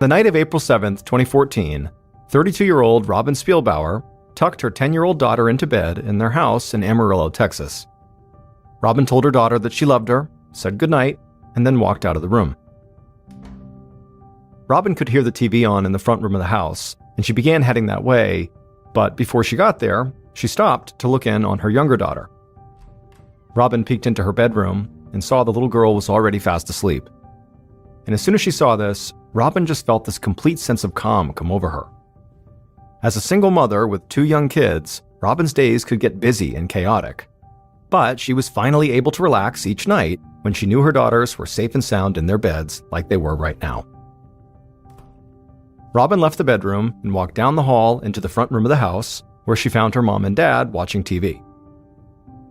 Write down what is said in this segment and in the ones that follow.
The night of April 7th, 2014, 32-year-old Robin Spielbauer tucked her 10-year-old daughter into bed in their house in Amarillo, Texas. Robin told her daughter that she loved her, said goodnight, and then walked out of the room. Robin could hear the TV on in the front room of the house, and she began heading that way, but before she got there, she stopped to look in on her younger daughter. Robin peeked into her bedroom and saw the little girl was already fast asleep. And as soon as she saw this, Robin just felt this complete sense of calm come over her. As a single mother with 2 young kids, Robin's days could get busy and chaotic. But she was finally able to relax each night when she knew her daughters were safe and sound in their beds like they were right now. Robin left the bedroom and walked down the hall into the front room of the house, where she found her mom and dad watching TV.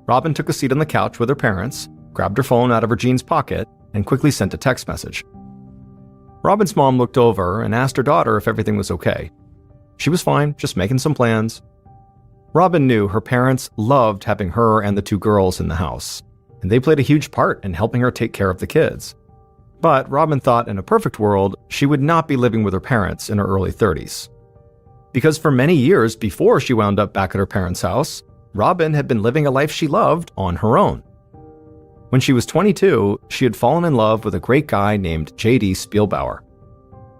Robin took a seat on the couch with her parents, grabbed her phone out of her jeans pocket, and quickly sent a text message. Robin's mom looked over and asked her daughter if everything was okay. She was fine, just making some plans. Robin knew her parents loved having her and the 2 girls in the house, and they played a huge part in helping her take care of the kids. But Robin thought in a perfect world, she would not be living with her parents in her early 30s. Because for many years before she wound up back at her parents' house, Robin had been living a life she loved on her own. When she was 22, she had fallen in love with a great guy named J.D. Spielbauer.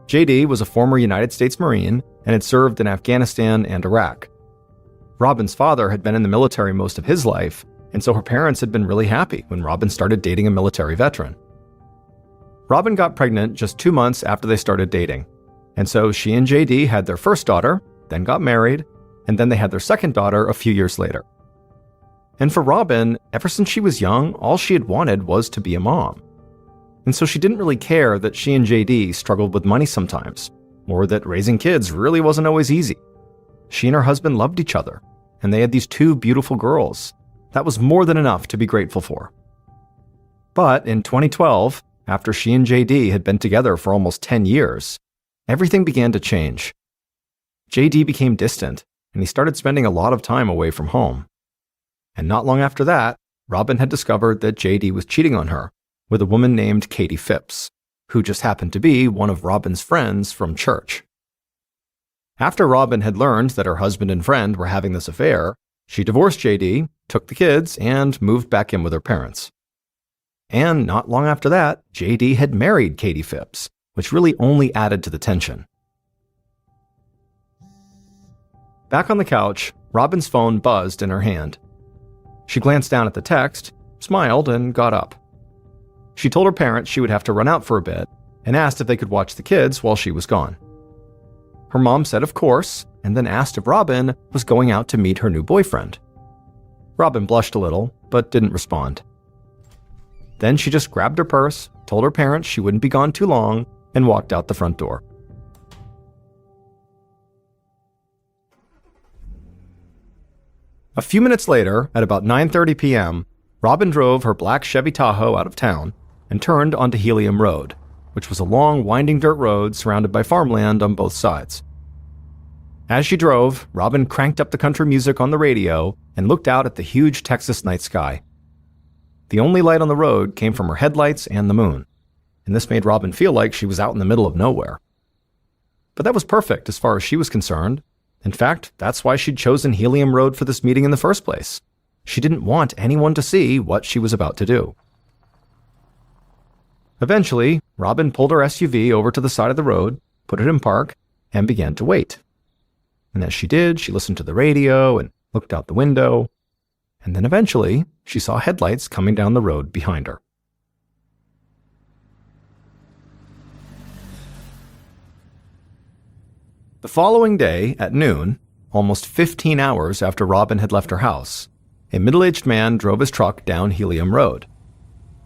J.D. was a former United States Marine and had served in Afghanistan and Iraq. Robin's father had been in the military most of his life, and so her parents had been really happy when Robin started dating a military veteran. Robin got pregnant just 2 months after they started dating, and so she and JD had their first daughter, then got married, and then they had their second daughter a few years later. And for Robin, ever since she was young, all she had wanted was to be a mom. And so she didn't really care that she and JD struggled with money sometimes, or that raising kids really wasn't always easy. She and her husband loved each other, and they had these 2 beautiful girls. That was more than enough to be grateful for. But in 2012, after she and JD had been together for almost 10 years, everything began to change. JD became distant, and he started spending a lot of time away from home. And not long after that, Robin had discovered that JD was cheating on her with a woman named Katie Phipps, who just happened to be one of Robin's friends from church. After Robin had learned that her husband and friend were having this affair, she divorced JD, took the kids, and moved back in with her parents. And not long after that, JD had married Katie Phipps, which really only added to the tension. Back on the couch, Robin's phone buzzed in her hand. She glanced down at the text, smiled, and got up. She told her parents she would have to run out for a bit and asked if they could watch the kids while she was gone. Her mom said of course, and then asked if Robin was going out to meet her new boyfriend. Robin blushed a little, but didn't respond. Then she just grabbed her purse, told her parents she wouldn't be gone too long, and walked out the front door. A few minutes later, at about 9:30 p.m., Robin drove her black Chevy Tahoe out of town and turned onto Helium Road, which was a long, winding dirt road surrounded by farmland on both sides. As she drove, Robin cranked up the country music on the radio and looked out at the huge Texas night sky. The only light on the road came from her headlights and the moon, and this made Robin feel like she was out in the middle of nowhere. But that was perfect as far as she was concerned. In fact, that's why she'd chosen Helium Road for this meeting in the first place. She didn't want anyone to see what she was about to do. Eventually, Robin pulled her SUV over to the side of the road, put it in park, and began to wait. And as she did, she listened to the radio and looked out the window. And then eventually, she saw headlights coming down the road behind her. The following day, at noon, almost 15 hours after Robin had left her house, a middle-aged man drove his truck down Helium Road.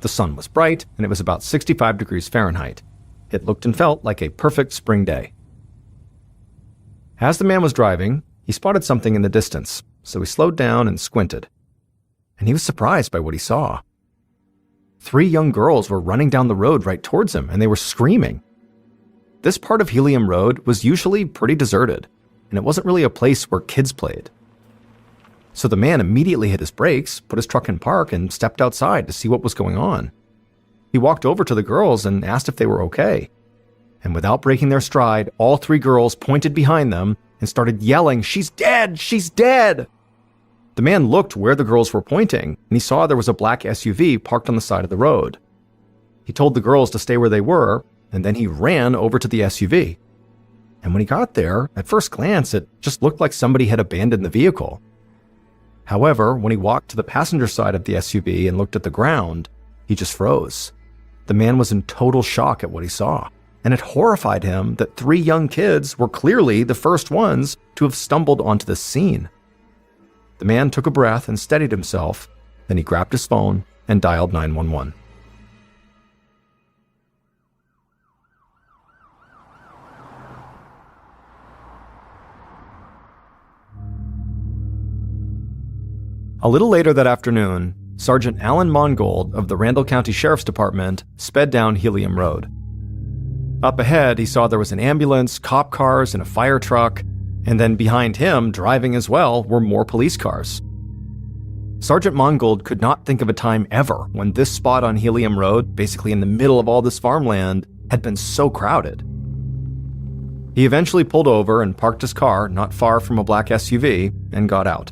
The sun was bright, and it was about 65 degrees Fahrenheit. It looked and felt like a perfect spring day. As the man was driving, he spotted something in the distance, so he slowed down and squinted. And he was surprised by what he saw. 3 young girls were running down the road right towards him, and they were screaming. This part of Helium Road was usually pretty deserted, and it wasn't really a place where kids played. So the man immediately hit his brakes, put his truck in park, and stepped outside to see what was going on. He walked over to the girls and asked if they were okay. and without breaking their stride, all three girls pointed behind them and started yelling, "She's dead! She's dead!" The man looked where the girls were pointing, and he saw there was a black SUV parked on the side of the road. He told the girls to stay where they were, and then he ran over to the SUV. And when he got there, at first glance, it just looked like somebody had abandoned the vehicle. However, when he walked to the passenger side of the SUV and looked at the ground, he just froze. The man was in total shock at what he saw, and it horrified him that three young kids were clearly the first ones to have stumbled onto this scene. The man took a breath and steadied himself, then he grabbed his phone and dialed 911. A little later that afternoon, Sergeant Alan Mongold of the Randall County Sheriff's Department sped down Helium Road. Up ahead, he saw there was an ambulance, cop cars, and a fire truck, and then behind him, driving as well, were more police cars. Sergeant Mongold could not think of a time ever when this spot on Helium Road, basically in the middle of all this farmland, had been so crowded. He eventually pulled over and parked his car not far from a black SUV and got out.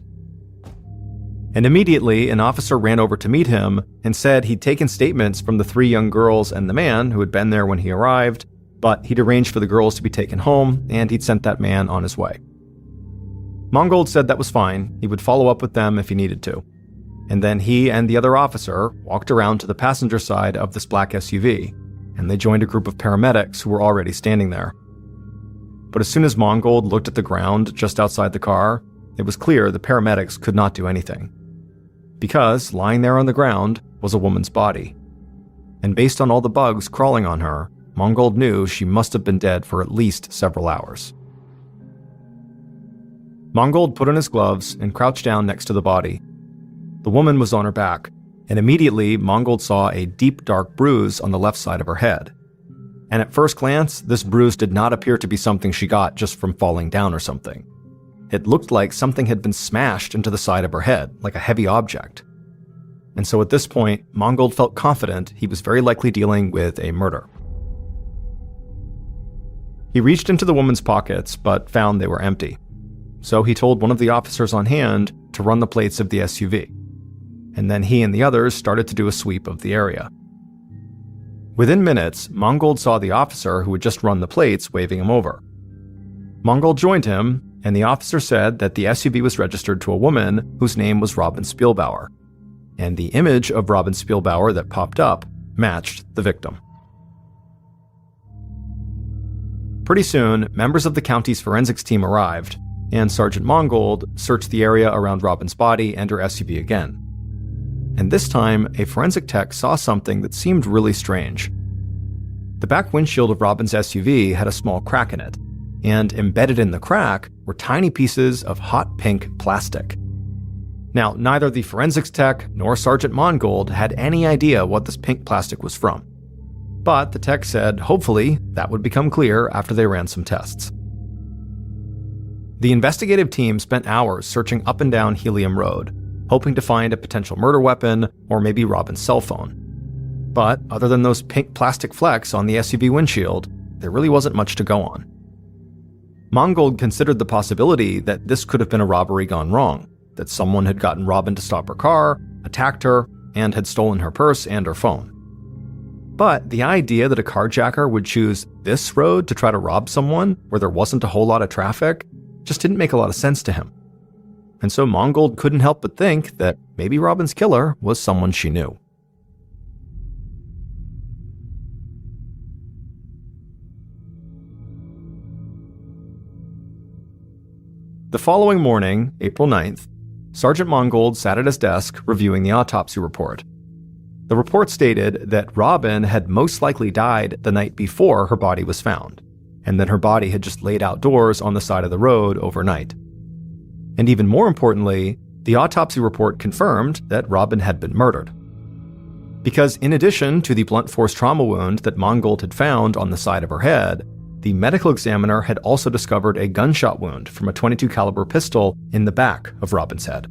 And immediately, an officer ran over to meet him and said he'd taken statements from the three young girls and the man who had been there when he arrived, but he'd arranged for the girls to be taken home and he'd sent that man on his way. Mongold said that was fine, he would follow up with them if he needed to. And then he and the other officer walked around to the passenger side of this black SUV, and they joined a group of paramedics who were already standing there. But as soon as Mongold looked at the ground just outside the car, it was clear the paramedics could not do anything. Because lying there on the ground was a woman's body. And based on all the bugs crawling on her, Mongold knew she must have been dead for at least several hours. Mongold put on his gloves and crouched down next to the body. The woman was on her back, and immediately Mongold saw a deep dark bruise on the left side of her head. And at first glance, this bruise did not appear to be something she got just from falling down or something. It looked like something had been smashed into the side of her head, like a heavy object. And so at this point, Mongold felt confident he was very likely dealing with a murder. He reached into the woman's pockets, but found they were empty. So he told one of the officers on hand to run the plates of the SUV. And then he and the others started to do a sweep of the area. Within minutes, Mongold saw the officer who had just run the plates waving him over. Mongold joined him, and the officer said that the SUV was registered to a woman whose name was Robin Spielbauer, and the image of Robin Spielbauer that popped up matched the victim. Pretty soon, members of the county's forensics team arrived, and Sergeant Mongold searched the area around Robin's body and her SUV again. And this time, a forensic tech saw something that seemed really strange. The back windshield of Robin's SUV had a small crack in it, and embedded in the crack were tiny pieces of hot pink plastic. Now, neither the forensics tech nor Sergeant Mongold had any idea what this pink plastic was from. But the tech said hopefully that would become clear after they ran some tests. The investigative team spent hours searching up and down Helium Road, hoping to find a potential murder weapon or maybe Robin's cell phone. But other than those pink plastic flecks on the SUV windshield, there really wasn't much to go on. Mongold considered the possibility that this could have been a robbery gone wrong, that someone had gotten Robin to stop her car, attacked her, and had stolen her purse and her phone. But the idea that a carjacker would choose this road to try to rob someone where there wasn't a whole lot of traffic just didn't make a lot of sense to him. And so Mongold couldn't help but think that maybe Robin's killer was someone she knew. The following morning, April 9th, Sergeant Mongold sat at his desk reviewing the autopsy report. The report stated that Robin had most likely died the night before her body was found, and that her body had just laid outdoors on the side of the road overnight. And even more importantly, the autopsy report confirmed that Robin had been murdered. Because in addition to the blunt force trauma wound that Mongold had found on the side of her head, the medical examiner had also discovered a gunshot wound from a .22 caliber pistol in the back of Robin's head.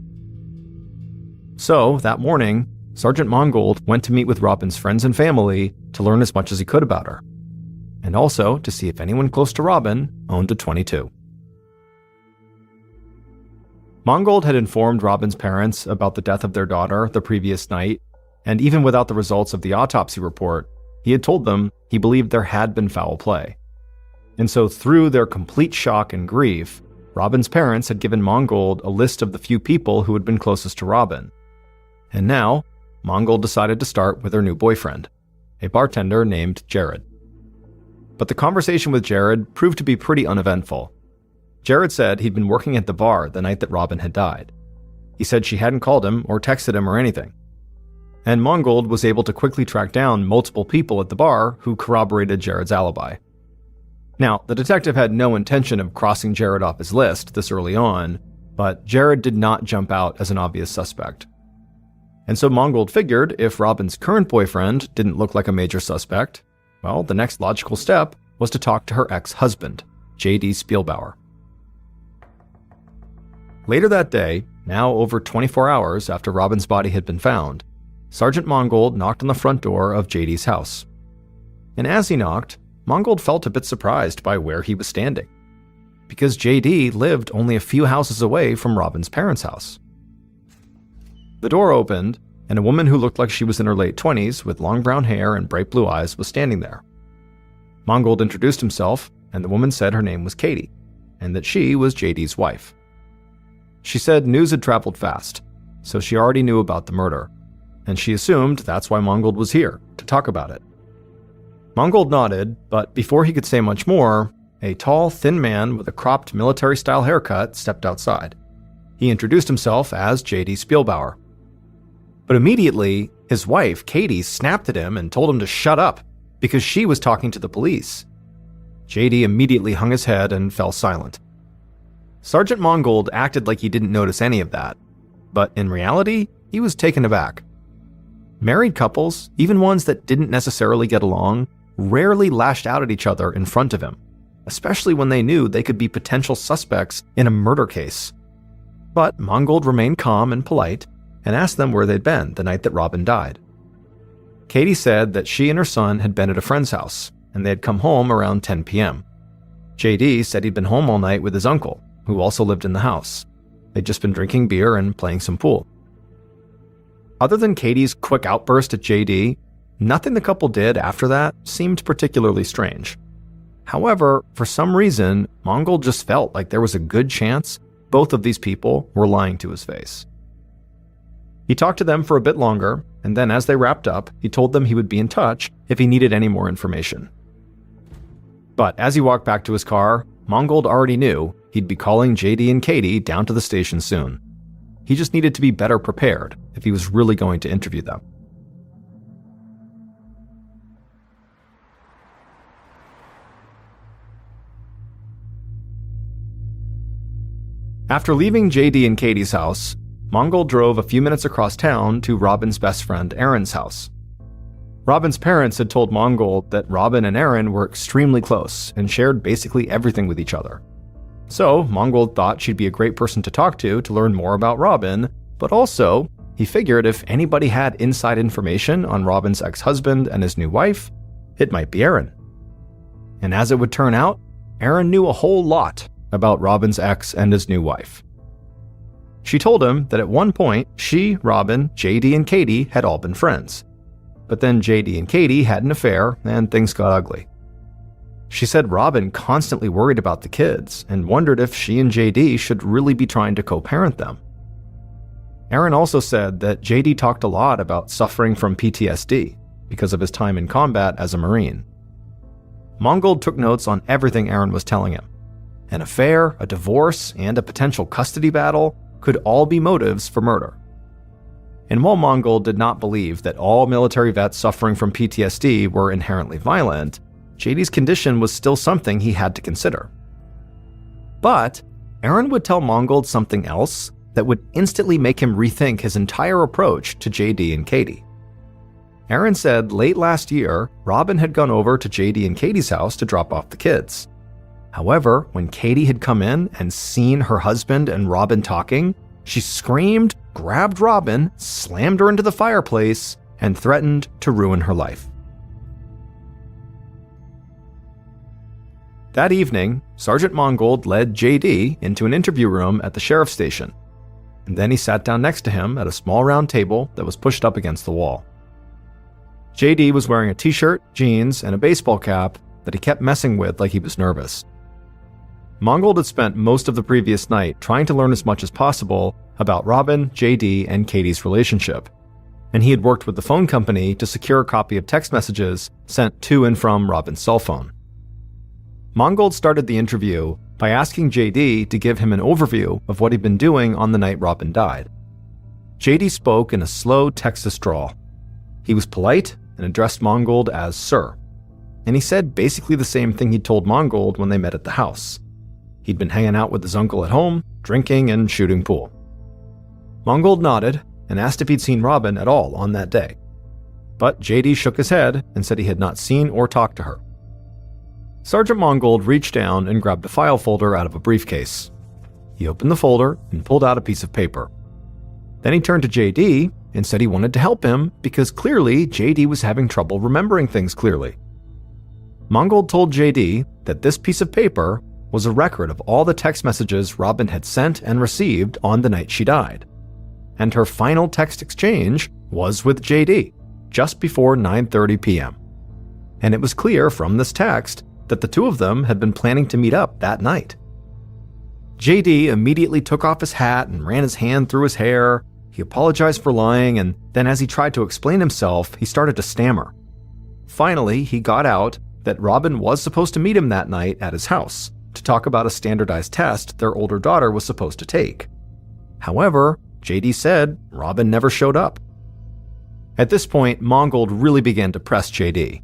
So, that morning, Sergeant Mongold went to meet with Robin's friends and family to learn as much as he could about her. and also to see if anyone close to Robin owned a .22. Mangold had informed Robin's parents about the death of their daughter the previous night, and even without the results of the autopsy report, he had told them he believed there had been foul play. And so through their complete shock and grief, Robin's parents had given Mangold a list of the few people who had been closest to Robin. And now, Mangold decided to start with her new boyfriend, a bartender named Jared. But the conversation with Jared proved to be pretty uneventful. Jared said he'd been working at the bar the night that Robin had died. He said she hadn't called him or texted him or anything. And Mangold was able to quickly track down multiple people at the bar who corroborated Jared's alibi. Now, the detective had no intention of crossing Jared off his list this early on, but Jared did not jump out as an obvious suspect. And so Mangold figured if Robin's current boyfriend didn't look like a major suspect, well, the next logical step was to talk to her ex-husband, J.D. Spielbauer. Later that day, now over 24 hours after Robin's body had been found, Sergeant Mangold knocked on the front door of J.D.'s house. And as he knocked, Mangold felt a bit surprised by where he was standing, because J.D. lived only a few houses away from Robin's parents' house. The door opened, and a woman who looked like she was in her late 20s with long brown hair and bright blue eyes was standing there. Mangold introduced himself, and the woman said her name was Katie, and that she was J.D.'s wife. She said news had traveled fast, so she already knew about the murder, and she assumed that's why Mangold was here, to talk about it. Mangold nodded, but before he could say much more, a tall, thin man with a cropped military-style haircut stepped outside. He introduced himself as J.D. Spielbauer. But immediately, his wife, Katie, snapped at him and told him to shut up, because she was talking to the police. J.D. immediately hung his head and fell silent. Sergeant Mangold acted like he didn't notice any of that, but in reality, he was taken aback. Married couples, even ones that didn't necessarily get along, rarely lashed out at each other in front of him, especially when they knew they could be potential suspects in a murder case. But Mangold remained calm and polite and asked them where they'd been the night that Robin died. Katie said that she and her son had been at a friend's house, and they had come home around 10 p.m. J.D. said he'd been home all night with his uncle, who also lived in the house. They'd just been drinking beer and playing some pool. Other than Katie's quick outburst at J.D., nothing the couple did after that seemed particularly strange. However, for some reason, Mangold just felt like there was a good chance both of these people were lying to his face. He talked to them for a bit longer, and then as they wrapped up, he told them he would be in touch if he needed any more information. But as he walked back to his car, Mangold already knew he'd be calling J.D. and Katie down to the station soon. He just needed to be better prepared if he was really going to interview them. After leaving J.D. and Katie's house, Mangold drove a few minutes across town to Robin's best friend Erin's house. Robin's parents had told Mangold that Robin and Erin were extremely close and shared basically everything with each other. So Mangold thought she'd be a great person to talk to learn more about Robin, but also he figured if anybody had inside information on Robin's ex-husband and his new wife, it might be Erin. And as it would turn out, Erin knew a whole lot about Robin's ex and his new wife. She told him that at one point she, Robin, J.D. and Katie had all been friends. But then J.D. and Katie had an affair and things got ugly. She said Robin constantly worried about the kids and wondered if she and J.D. should really be trying to co-parent them. Erin also said that J.D. talked a lot about suffering from PTSD because of his time in combat as a Marine. Mangold took notes on everything Erin was telling him. An affair, a divorce, and a potential custody battle could all be motives for murder. And while Mangold did not believe that all military vets suffering from PTSD were inherently violent, J.D.'s condition was still something he had to consider. But Erin would tell Mangold something else that would instantly make him rethink his entire approach to J.D. and Katie. Erin said late last year, Robin had gone over to J.D. and Katie's house to drop off the kids. However, when Katie had come in and seen her husband and Robin talking, she screamed, grabbed Robin, slammed her into the fireplace, and threatened to ruin her life. That evening, Sergeant Mongold led JD into an interview room at the sheriff's station, and then he sat down next to him at a small round table that was pushed up against the wall. JD was wearing a t-shirt, jeans, and a baseball cap that he kept messing with like he was nervous. Mongold had spent most of the previous night trying to learn as much as possible about Robin, JD, and Katie's relationship, and he had worked with the phone company to secure a copy of text messages sent to and from Robin's cell phone. Mongold started the interview by asking JD to give him an overview of what he'd been doing on the night Robin died. JD spoke in a slow Texas drawl. He was polite and addressed Mongold as Sir, and he said basically the same thing he'd told Mongold when they met at the house. He'd been hanging out with his uncle at home, drinking and shooting pool. Mongold nodded and asked if he'd seen Robin at all on that day, but JD shook his head and said he had not seen or talked to her. Sergeant Mongold reached down and grabbed a file folder out of a briefcase. He opened the folder and pulled out a piece of paper. Then he turned to JD and said he wanted to help him because clearly JD was having trouble remembering things clearly. Mongold told JD that this piece of paper was a record of all the text messages Robin had sent and received on the night she died, and her final text exchange was with JD just before 9:30 p.m. And it was clear from this text that the two of them had been planning to meet up that night. JD immediately took off his hat and ran his hand through his hair. He apologized for lying, and then as he tried to explain himself, he started to stammer. Finally, he got out that Robin was supposed to meet him that night at his house to talk about a standardized test their older daughter was supposed to take. However, JD said Robin never showed up. At this point, Mongold really began to press JD.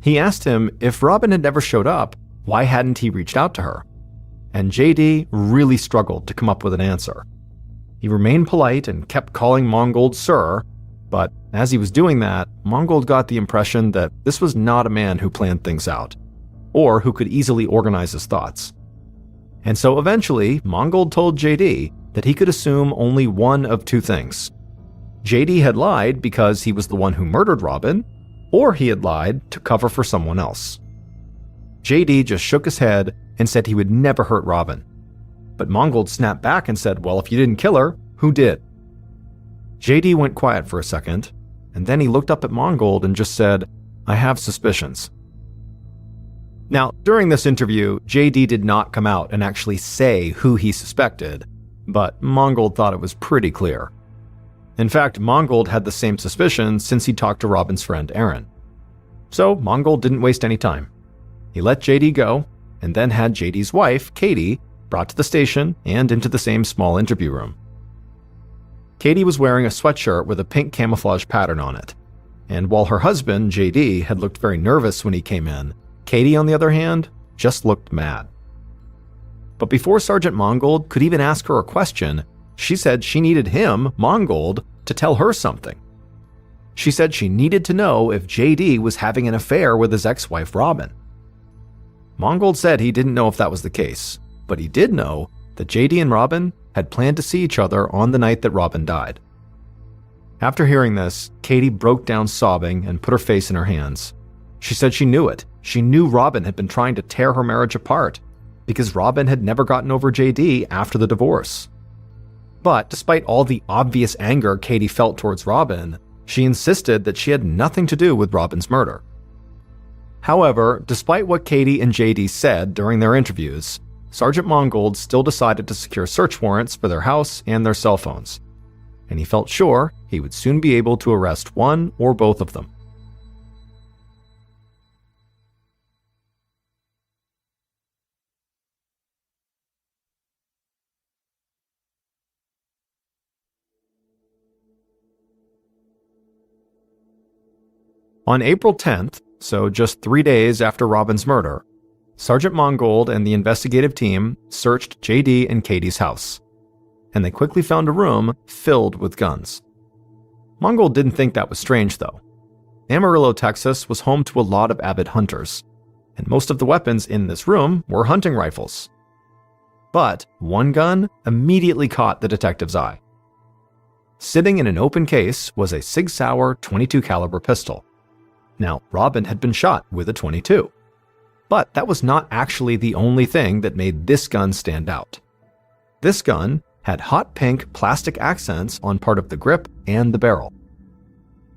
He asked him if Robin had never showed up, why hadn't he reached out to her? And JD really struggled to come up with an answer. He remained polite and kept calling Mongold Sir, but as he was doing that, Mongold got the impression that this was not a man who planned things out, or who could easily organize his thoughts. And so eventually, Mongold told JD that he could assume only one of two things. JD had lied because he was the one who murdered Robin, or he had lied to cover for someone else. JD just shook his head and said he would never hurt Robin. But Mongold snapped back and said, well, if you didn't kill her, who did? JD went quiet for a second, and then he looked up at Mongold and just said, I have suspicions. Now, during this interview, JD did not come out and actually say who he suspected, but Mongold thought it was pretty clear. In fact, Mongold had the same suspicion since he talked to Robin's friend Erin. So Mongold didn't waste any time. He let JD go, and then had JD's wife, Katie, brought to the station and into the same small interview room. Katie was wearing a sweatshirt with a pink camouflage pattern on it, and while her husband, JD, had looked very nervous when he came in, Katie, on the other hand, just looked mad. But before Sergeant Mongold could even ask her a question, she said she needed him, Mongold, to tell her something. She said she needed to know if JD was having an affair with his ex-wife Robin. Mongold said he didn't know if that was the case, but he did know that JD and Robin had planned to see each other on the night that Robin died. After hearing this, Katie broke down sobbing and put her face in her hands. She said she knew it. She knew Robin had been trying to tear her marriage apart because Robin had never gotten over JD after the divorce. But despite all the obvious anger Katie felt towards Robin, she insisted that she had nothing to do with Robin's murder. However, despite what Katie and JD said during their interviews, Sergeant Mongold still decided to secure search warrants for their house and their cell phones, and he felt sure he would soon be able to arrest one or both of them. On April 10th, so just 3 days after Robin's murder, Sergeant Mongold and the investigative team searched JD and Katie's house, and they quickly found a room filled with guns. Mongold didn't think that was strange, though. Amarillo, Texas was home to a lot of avid hunters, and most of the weapons in this room were hunting rifles. But one gun immediately caught the detective's eye. Sitting in an open case was a Sig Sauer .22 caliber pistol. Now, Robin had been shot with a .22. But that was not actually the only thing that made this gun stand out. This gun had hot pink plastic accents on part of the grip and the barrel.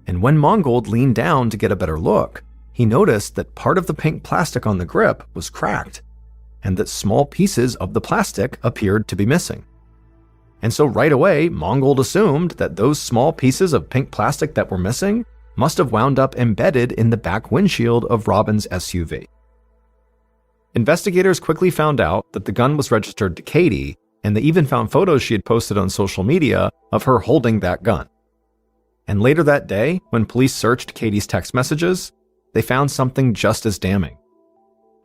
And when Mongold leaned down to get a better look, he noticed that part of the pink plastic on the grip was cracked, and that small pieces of the plastic appeared to be missing. And so right away, Mongold assumed that those small pieces of pink plastic that were missing must have wound up embedded in the back windshield of Robin's SUV. Investigators quickly found out that the gun was registered to Katie, and they even found photos she had posted on social media of her holding that gun. And later that day, when police searched Katie's text messages, they found something just as damning.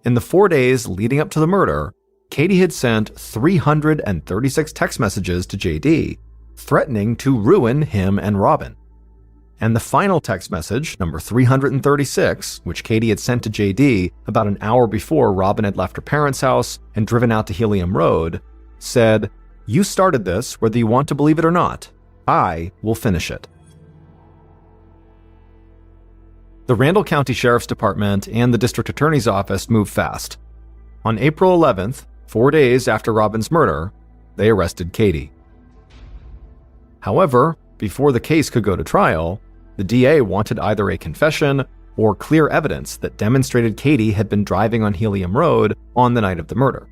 In the 4 days leading up to the murder, Katie had sent 336 text messages to JD, threatening to ruin him and Robin. And the final text message, number 336, which Katie had sent to JD about an hour before Robin had left her parents' house and driven out to Helium Road, said, "You started this whether you want to believe it or not. I will finish it." The Randall County Sheriff's Department and the District Attorney's Office moved fast. On April 11th, 4 days after Robin's murder, they arrested Katie. However, before the case could go to trial, the DA wanted either a confession or clear evidence that demonstrated Katie had been driving on Helium Road on the night of the murder.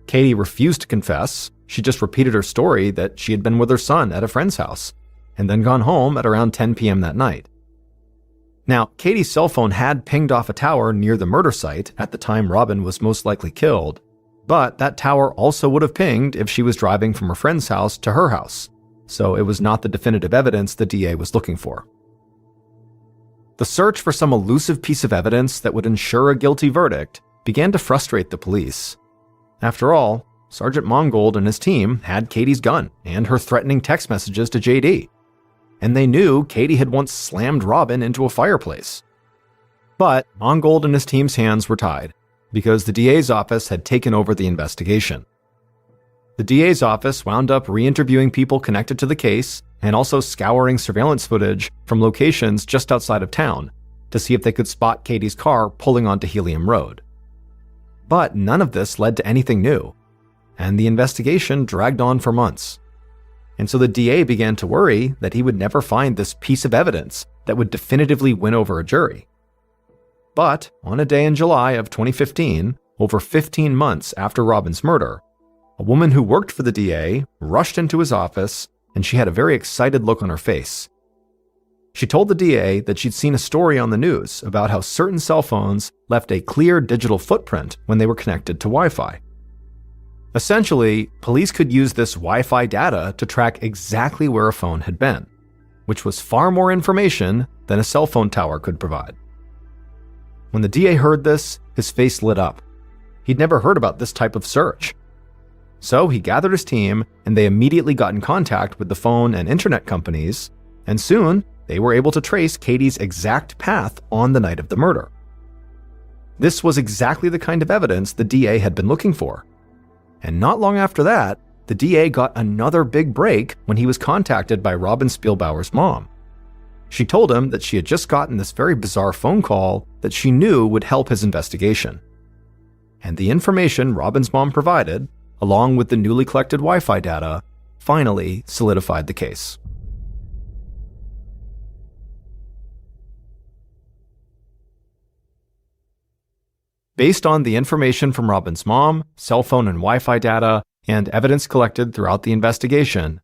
Katie refused to confess. She just repeated her story that she had been with her son at a friend's house and then gone home at around 10 p.m. that night. Now, Katie's cell phone had pinged off a tower near the murder site at the time Robin was most likely killed, but that tower also would have pinged if she was driving from her friend's house to her house, so it was not the definitive evidence the DA was looking for. The search for some elusive piece of evidence that would ensure a guilty verdict began to frustrate the police. After all, Sergeant Mongold and his team had Katie's gun and her threatening text messages to JD, and they knew Katie had once slammed Robin into a fireplace. But Mongold and his team's hands were tied, because the DA's office had taken over the investigation. The DA's office wound up re-interviewing people connected to the case and also scouring surveillance footage from locations just outside of town to see if they could spot Katie's car pulling onto Helium Road. But none of this led to anything new, and the investigation dragged on for months. And so the DA began to worry that he would never find this piece of evidence that would definitively win over a jury. But on a day in July of 2015, over 15 months after Robin's murder, a woman who worked for the DA rushed into his office, and she had a very excited look on her face. She told the DA that she'd seen a story on the news about how certain cell phones left a clear digital footprint when they were connected to Wi-Fi. Essentially, police could use this Wi-Fi data to track exactly where a phone had been, which was far more information than a cell phone tower could provide. When the DA heard this, his face lit up. He'd never heard about this type of search. So he gathered his team, and they immediately got in contact with the phone and internet companies, and soon they were able to trace Katie's exact path on the night of the murder. This was exactly the kind of evidence the DA had been looking for. And not long after that, the DA got another big break when he was contacted by Robin Spielbauer's mom. She told him that she had just gotten this very bizarre phone call that she knew would help his investigation. And the information Robin's mom provided, along with the newly collected Wi-Fi data, finally solidified the case. Based on the information from Robin's mom, cell phone and Wi-Fi data, and evidence collected throughout the investigation,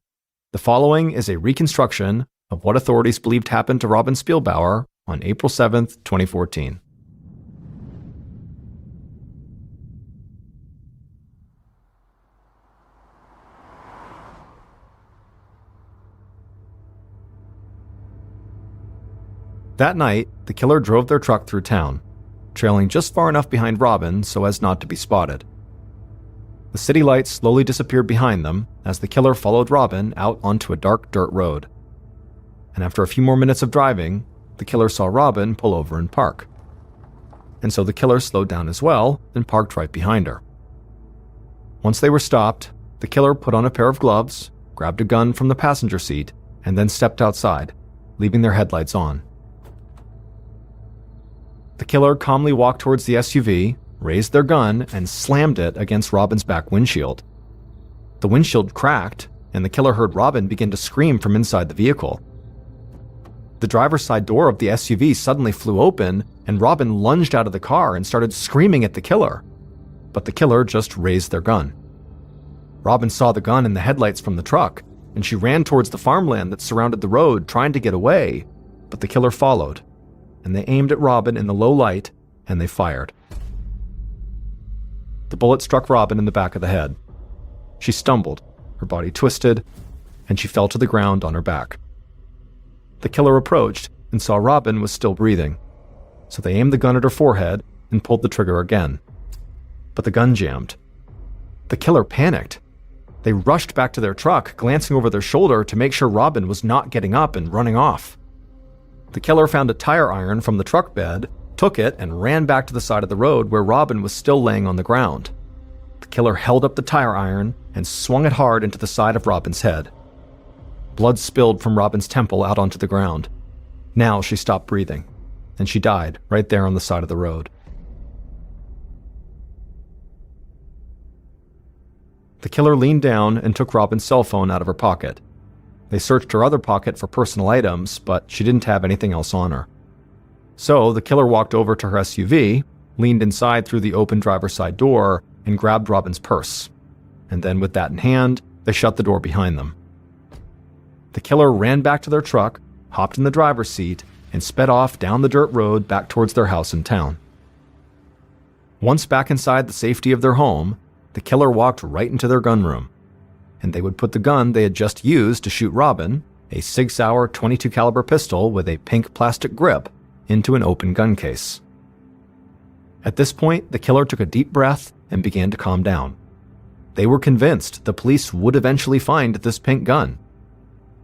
the following is a reconstruction of what authorities believed happened to Robin Spielbauer on April 7, 2014. That night, the killer drove their truck through town, trailing just far enough behind Robin so as not to be spotted. The city lights slowly disappeared behind them as the killer followed Robin out onto a dark dirt road. And after a few more minutes of driving, the killer saw Robin pull over and park. And so the killer slowed down as well and parked right behind her. Once they were stopped, the killer put on a pair of gloves, grabbed a gun from the passenger seat, and then stepped outside, leaving their headlights on. The killer calmly walked towards the SUV, raised their gun, and slammed it against Robin's back windshield. The windshield cracked, and the killer heard Robin begin to scream from inside the vehicle. The driver's side door of the SUV suddenly flew open, and Robin lunged out of the car and started screaming at the killer. But the killer just raised their gun. Robin saw the gun in the headlights from the truck, and she ran towards the farmland that surrounded the road, trying to get away, but the killer followed, and they aimed at Robin in the low light, and they fired. The bullet struck Robin in the back of the head. She stumbled, her body twisted, and she fell to the ground on her back. The killer approached and saw Robin was still breathing, so they aimed the gun at her forehead and pulled the trigger again. But the gun jammed. The killer panicked. They rushed back to their truck, glancing over their shoulder to make sure Robin was not getting up and running off. The killer found a tire iron from the truck bed, took it, and ran back to the side of the road where Robin was still laying on the ground. The killer held up the tire iron and swung it hard into the side of Robin's head. Blood spilled from Robin's temple out onto the ground. Now she stopped breathing, and she died right there on the side of the road. The killer leaned down and took Robin's cell phone out of her pocket. They searched her other pocket for personal items, but she didn't have anything else on her. So the killer walked over to her SUV, leaned inside through the open driver's side door, and grabbed Robin's purse. And then with that in hand, they shut the door behind them. The killer ran back to their truck, hopped in the driver's seat, and sped off down the dirt road back towards their house in town. Once back inside the safety of their home, the killer walked right into their gun room, and they would put the gun they had just used to shoot Robin, a Sig Sauer .22 caliber pistol with a pink plastic grip, into an open gun case. At this point, the killer took a deep breath and began to calm down. They were convinced the police would eventually find this pink gun,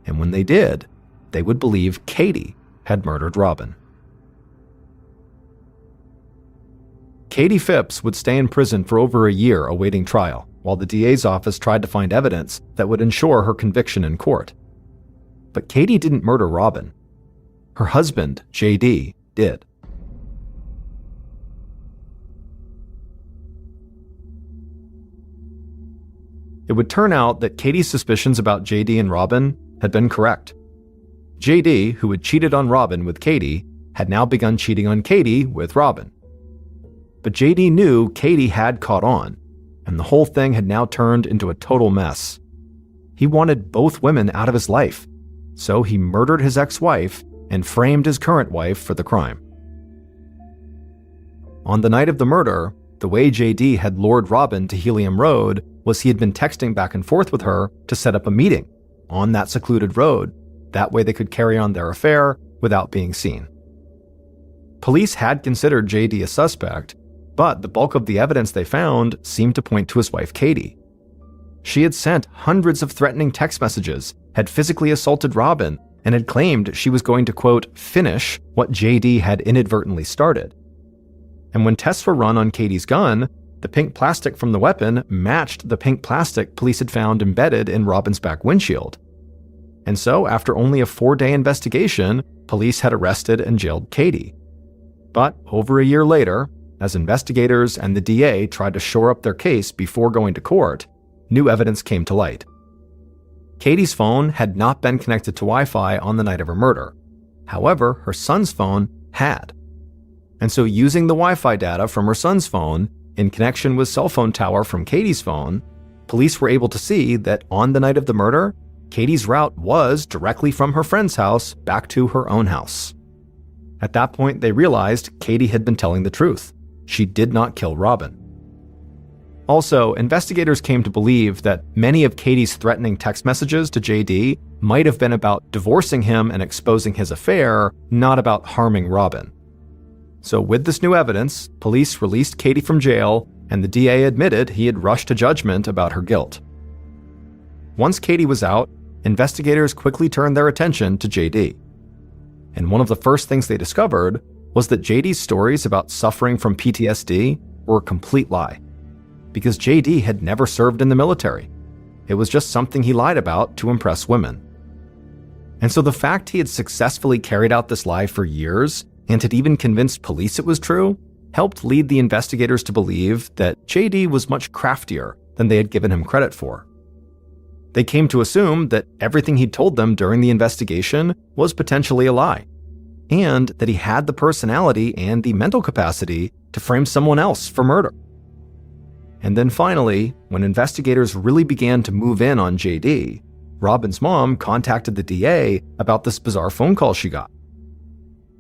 and when they did, they would believe Katie had murdered Robin. Katie Phipps would stay in prison for over a year awaiting trial, while the DA's office tried to find evidence that would ensure her conviction in court. But Katie didn't murder Robin. Her husband, JD, did. It would turn out that Katie's suspicions about JD and Robin had been correct. JD, who had cheated on Robin with Katie, had now begun cheating on Katie with Robin. But JD knew Katie had caught on, and the whole thing had now turned into a total mess. He wanted both women out of his life, so he murdered his ex-wife and framed his current wife for the crime. On the night of the murder, the way JD had lured Robin to Helium Road was he had been texting back and forth with her to set up a meeting on that secluded road. That way they could carry on their affair without being seen. Police had considered JD a suspect, but the bulk of the evidence they found seemed to point to his wife Katie. She had sent hundreds of threatening text messages, had physically assaulted Robin, and had claimed she was going to, quote, finish what JD had inadvertently started. And when tests were run on Katie's gun, the pink plastic from the weapon matched the pink plastic police had found embedded in Robin's back windshield. And so, after only a 4-day investigation, police had arrested and jailed Katie. But over a year later, as investigators and the DA tried to shore up their case before going to court, new evidence came to light. Katie's phone had not been connected to Wi-Fi on the night of her murder. However, her son's phone had. And so using the Wi-Fi data from her son's phone in connection with cell phone tower from Katie's phone, police were able to see that on the night of the murder, Katie's route was directly from her friend's house back to her own house. At that point, they realized Katie had been telling the truth. She did not kill Robin. Also, investigators came to believe that many of Katie's threatening text messages to JD might have been about divorcing him and exposing his affair, not about harming Robin. So with this new evidence, police released Katie from jail, and the DA admitted he had rushed to judgment about her guilt. Once Katie was out, investigators quickly turned their attention to JD. And one of the first things they discovered was that JD's stories about suffering from PTSD were a complete lie, because JD had never served in the military. It was just something he lied about to impress women. And so the fact he had successfully carried out this lie for years and had even convinced police it was true, helped lead the investigators to believe that JD was much craftier than they had given him credit for. They came to assume that everything he'd told them during the investigation was potentially a lie, and that he had the personality and the mental capacity to frame someone else for murder. And then finally, when investigators really began to move in on JD, Robin's mom contacted the DA about this bizarre phone call she got.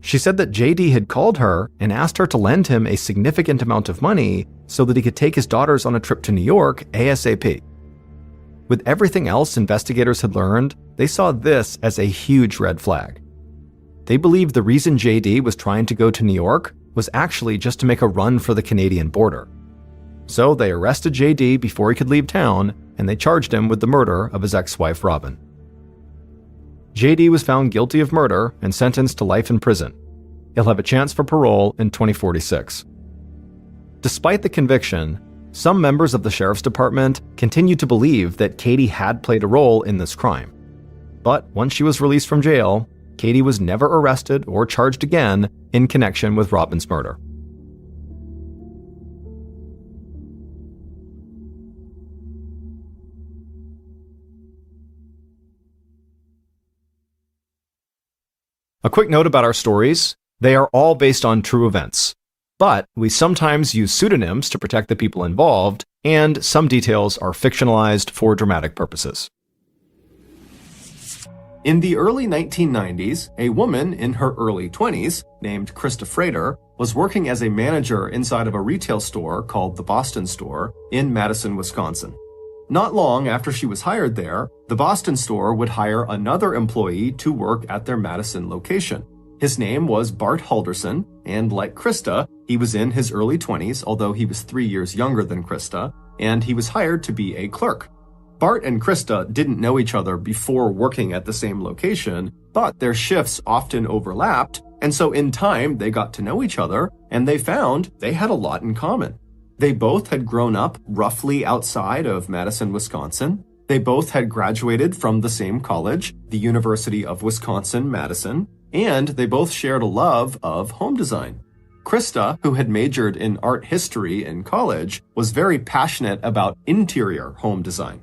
She said that JD had called her and asked her to lend him a significant amount of money so that he could take his daughters on a trip to New York ASAP. With everything else investigators had learned, they saw this as a huge red flag. They believed the reason JD was trying to go to New York was actually just to make a run for the Canadian border. So they arrested JD before he could leave town, and they charged him with the murder of his ex-wife Robin. JD was found guilty of murder and sentenced to life in prison. He'll have a chance for parole in 2046. Despite the conviction, some members of the sheriff's department continued to believe that Katie had played a role in this crime. But once she was released from jail, Katie was never arrested or charged again in connection with Robin's murder. A quick note about our stories: they are all based on true events, but we sometimes use pseudonyms to protect the people involved, and some details are fictionalized for dramatic purposes. In the early 1990s, a woman in her early 20s, named Krista Frater, was working as a manager inside of a retail store called the Boston Store in Madison, Wisconsin. Not long after she was hired there, the Boston Store would hire another employee to work at their Madison location. His name was Bart Halderson, and like Krista, he was in his early 20s, although he was 3 years younger than Krista, and he was hired to be a clerk. Bart and Krista didn't know each other before working at the same location, but their shifts often overlapped, and so in time they got to know each other, and they found they had a lot in common. They both had grown up roughly outside of Madison, Wisconsin. They both had graduated from the same college, the University of Wisconsin-Madison, and they both shared a love of home design. Krista, who had majored in art history in college, was very passionate about interior home design.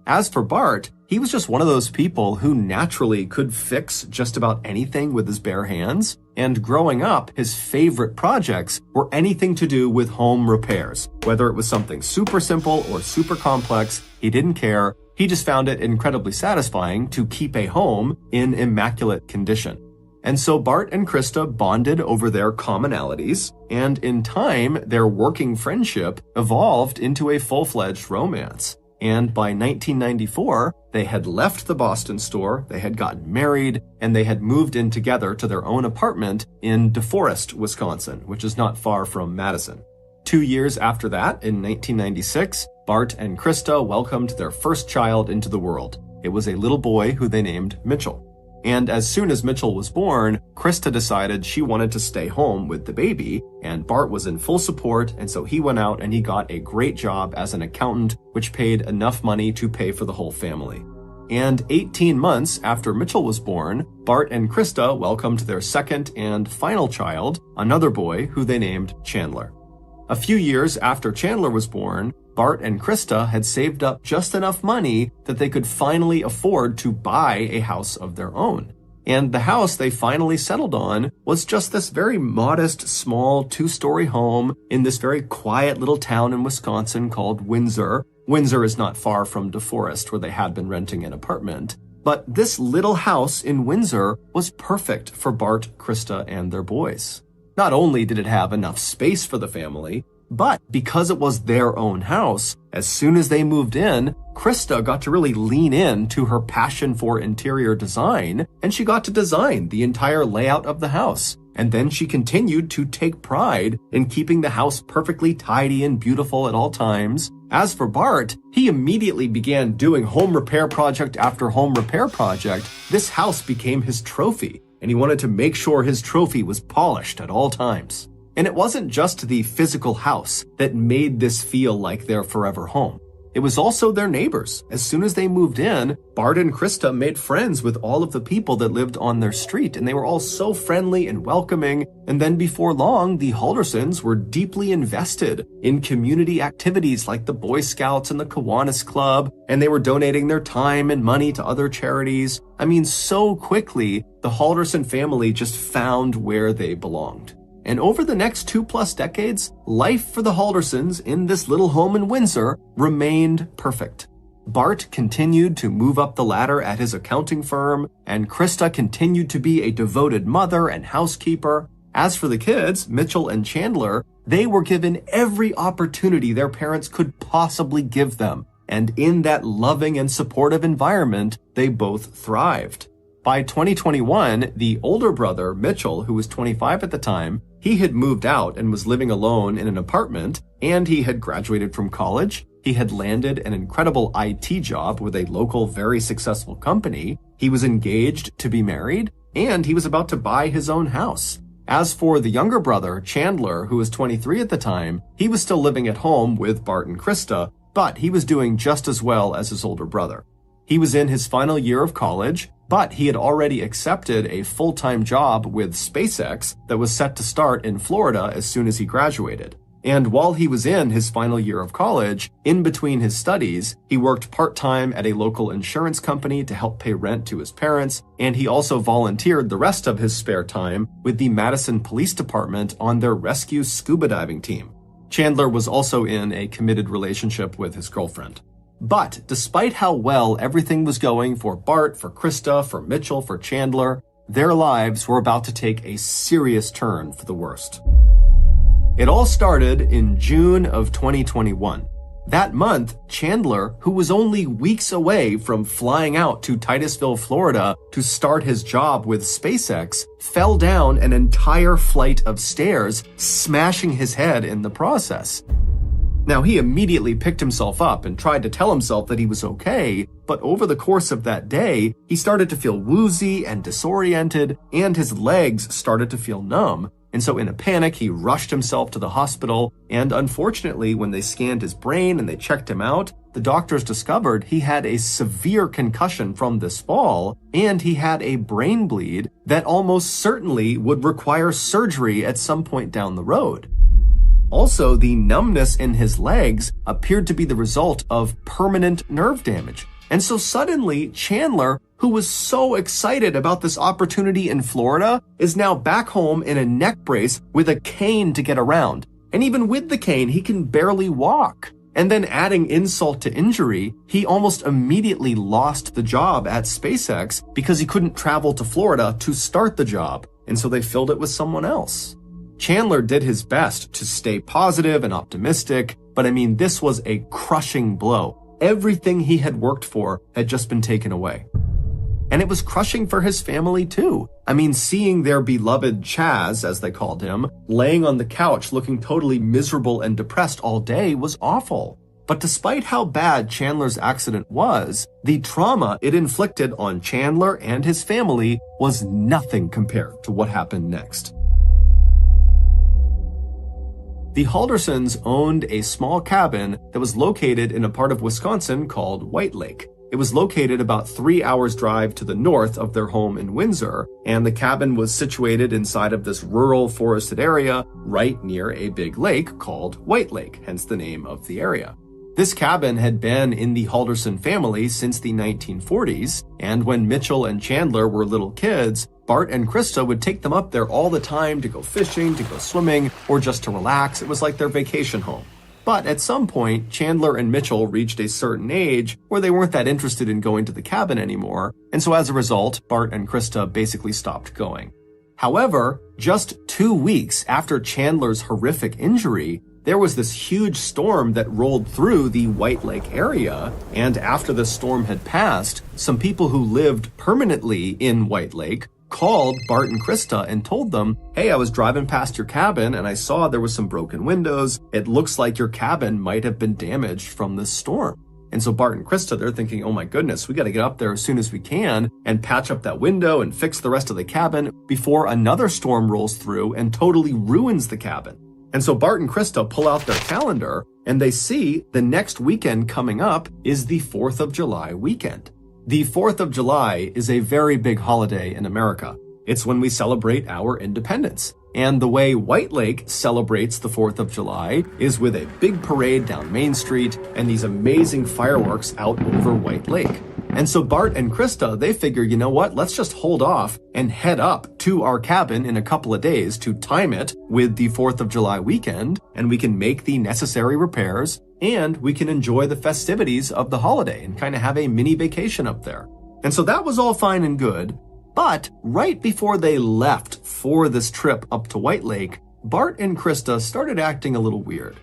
As for Bart, he was just one of those people who naturally could fix just about anything with his bare hands, and growing up, his favorite projects were anything to do with home repairs. Whether it was something super simple or super complex, he didn't care. He just found it incredibly satisfying to keep a home in immaculate condition. And so Bart and Krista bonded over their commonalities, and in time, their working friendship evolved into a full-fledged romance. And by 1994, they had left the Boston Store, they had gotten married, and they had moved in together to their own apartment in DeForest, Wisconsin, which is not far from Madison. 2 years after that, in 1996, Bart and Krista welcomed their first child into the world. It was a little boy who they named Mitchell. And as soon as Mitchell was born, Krista decided she wanted to stay home with the baby, and Bart was in full support, and so he went out and he got a great job as an accountant, which paid enough money to pay for the whole family. And 18 months after Mitchell was born, Bart and Krista welcomed their second and final child, another boy who they named Chandler. A few years after Chandler was born, Bart and Krista had saved up just enough money that they could finally afford to buy a house of their own. And the house they finally settled on was just this very modest, small 2-story home in this very quiet little town in Wisconsin called Windsor. Windsor is not far from DeForest, where they had been renting an apartment. But this little house in Windsor was perfect for Bart, Krista, and their boys. Not only did it have enough space for the family, but because it was their own house, as soon as they moved in, Krista got to really lean in to her passion for interior design, and she got to design the entire layout of the house. And then she continued to take pride in keeping the house perfectly tidy and beautiful at all times. As for Bart, he immediately began doing home repair project after home repair project. This house became his trophy, and he wanted to make sure his trophy was polished at all times. And it wasn't just the physical house that made this feel like their forever home. It was also their neighbors. As soon as they moved in, Bart and Krista made friends with all of the people that lived on their street, and they were all so friendly and welcoming. And then before long, the Haldersons were deeply invested in community activities like the Boy Scouts and the Kiwanis Club, and they were donating their time and money to other charities. I mean, so quickly, the Halderson family just found where they belonged. And over the next 2+ decades, life for the Haldersons in this little home in Windsor remained perfect. Bart continued to move up the ladder at his accounting firm, and Krista continued to be a devoted mother and housekeeper. As for the kids, Mitchell and Chandler, they were given every opportunity their parents could possibly give them. And in that loving and supportive environment, they both thrived. By 2021, the older brother, Mitchell, who was 25 at the time, he had moved out and was living alone in an apartment, and he had graduated from college. He had landed an incredible IT job with a local, very successful company. He was engaged to be married, and he was about to buy his own house. As for the younger brother, Chandler, who was 23 at the time, he was still living at home with Bart and Krista, but he was doing just as well as his older brother. He was in his final year of college, but he had already accepted a full-time job with SpaceX that was set to start in Florida as soon as he graduated. And while he was in his final year of college, in between his studies, he worked part-time at a local insurance company to help pay rent to his parents, and he also volunteered the rest of his spare time with the Madison Police Department on their rescue scuba diving team. Chandler was also in a committed relationship with his girlfriend. But despite how well everything was going for Bart, for Krista, for Mitchell, for Chandler, their lives were about to take a serious turn for the worst. It all started in June of 2021. That month, Chandler, who was only weeks away from flying out to Titusville, Florida to start his job with SpaceX, fell down an entire flight of stairs, smashing his head in the process. Now, he immediately picked himself up and tried to tell himself that he was okay, but over the course of that day, he started to feel woozy and disoriented, and his legs started to feel numb. And so in a panic, he rushed himself to the hospital, and unfortunately, when they scanned his brain and they checked him out, the doctors discovered he had a severe concussion from this fall, and he had a brain bleed that almost certainly would require surgery at some point down the road. Also, the numbness in his legs appeared to be the result of permanent nerve damage. And so suddenly, Chandler, who was so excited about this opportunity in Florida, is now back home in a neck brace with a cane to get around. And even with the cane, he can barely walk. And then adding insult to injury, he almost immediately lost the job at SpaceX because he couldn't travel to Florida to start the job. And so they filled it with someone else. Chandler did his best to stay positive and optimistic, but I mean, this was a crushing blow. Everything he had worked for had just been taken away. And it was crushing for his family too. I mean, seeing their beloved Chaz, as they called him, laying on the couch looking totally miserable and depressed all day was awful. But despite how bad Chandler's accident was, the trauma it inflicted on Chandler and his family was nothing compared to what happened next. The Haldersons owned a small cabin that was located in a part of Wisconsin called White Lake. It was located about 3 hours drive to the north of their home in Windsor, and the cabin was situated inside of this rural forested area right near a big lake called White Lake, hence the name of the area. This cabin had been in the Halderson family since the 1940s, and when Mitchell and Chandler were little kids, Bart and Krista would take them up there all the time to go fishing, to go swimming, or just to relax. It was like their vacation home. But at some point, Chandler and Mitchell reached a certain age where they weren't that interested in going to the cabin anymore, and so as a result, Bart and Krista basically stopped going. However, just 2 weeks after Chandler's horrific injury, there was this huge storm that rolled through the White Lake area, and after the storm had passed, some people who lived permanently in White Lake called Bart and Krista and told them, hey, I was driving past your cabin and I saw there was some broken windows. It looks like your cabin might have been damaged from this storm. And so Bart and Krista, they're thinking, oh my goodness, we got to get up there as soon as we can and patch up that window and fix the rest of the cabin before another storm rolls through and totally ruins the cabin. And so Bart and Krista pull out their calendar and they see the next weekend coming up is the 4th of July weekend. The 4th of July is a very big holiday in America. It's when we celebrate our independence. And the way White Lake celebrates the 4th of July is with a big parade down Main Street and these amazing fireworks out over White Lake. And so Bart and Krista, they figure, you know what, let's just hold off and head up to our cabin in a couple of days to time it with the 4th of July weekend, and we can make the necessary repairs, and we can enjoy the festivities of the holiday and kind of have a mini vacation up there. And so that was all fine and good, but right before they left for this trip up to White Lake, Bart and Krista started acting a little weird.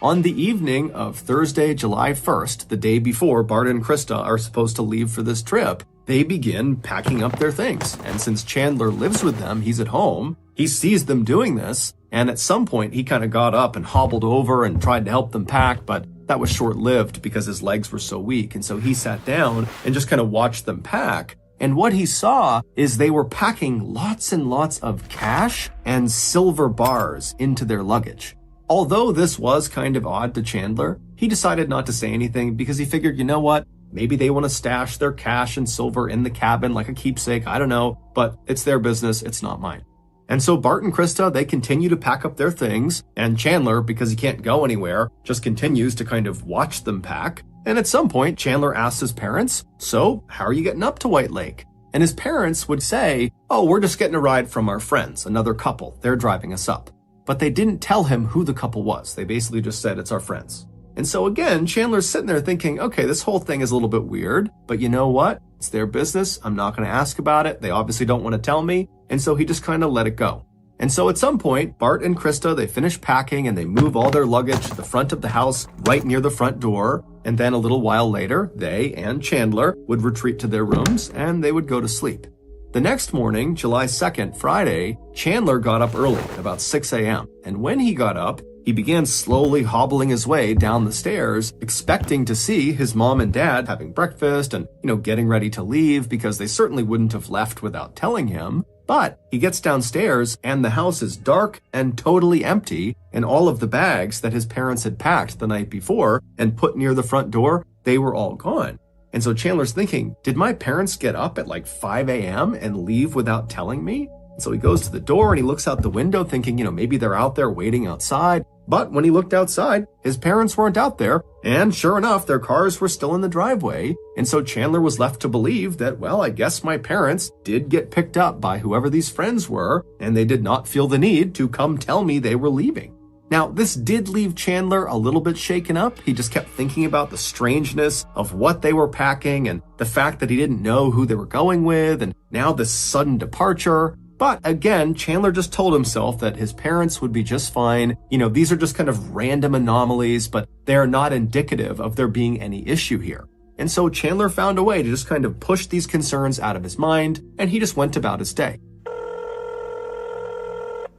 On the evening of Thursday, July 1st, the day before Bart and Krista are supposed to leave for this trip, they begin packing up their things. And since Chandler lives with them, he's at home, he sees them doing this, and at some point he kind of got up and hobbled over and tried to help them pack, but that was short-lived because his legs were so weak. And so he sat down and just kind of watched them pack. And what he saw is they were packing lots and lots of cash and silver bars into their luggage. Although this was kind of odd to Chandler, he decided not to say anything because he figured, you know what, maybe they want to stash their cash and silver in the cabin like a keepsake, I don't know, but it's their business, it's not mine. And so Bart and Krista, they continue to pack up their things, and Chandler, because he can't go anywhere, just continues to kind of watch them pack. And at some point, Chandler asks his parents, so how are you getting up to White Lake? And his parents would say, oh, we're just getting a ride from our friends, another couple, they're driving us up. But they didn't tell him who the couple was. They basically just said, it's our friends. And so again, Chandler's sitting there thinking, okay, this whole thing is a little bit weird, but you know what? It's their business. I'm not going to ask about it. They obviously don't want to tell me. And so he just kind of let it go. And so at some point, Bart and Krista, they finish packing and they move all their luggage to the front of the house right near the front door. And then a little while later, they and Chandler would retreat to their rooms and they would go to sleep. The next morning, July 2nd, Friday, Chandler got up early, about 6 a.m. And when he got up, he began slowly hobbling his way down the stairs, expecting to see his mom and dad having breakfast and, getting ready to leave because they certainly wouldn't have left without telling him. But he gets downstairs and the house is dark and totally empty, and all of the bags that his parents had packed the night before and put near the front door, they were all gone. And so Chandler's thinking, did my parents get up at like 5 a.m. and leave without telling me? And so he goes to the door and he looks out the window thinking, maybe they're out there waiting outside. But when he looked outside, his parents weren't out there. And sure enough, their cars were still in the driveway. And so Chandler was left to believe that, well, I guess my parents did get picked up by whoever these friends were, and they did not feel the need to come tell me they were leaving. Now, this did leave Chandler a little bit shaken up. He just kept thinking about the strangeness of what they were packing and the fact that he didn't know who they were going with, and now this sudden departure. But again, Chandler just told himself that his parents would be just fine. These are just kind of random anomalies, but they are not indicative of there being any issue here. And so Chandler found a way to just kind of push these concerns out of his mind, and he just went about his day.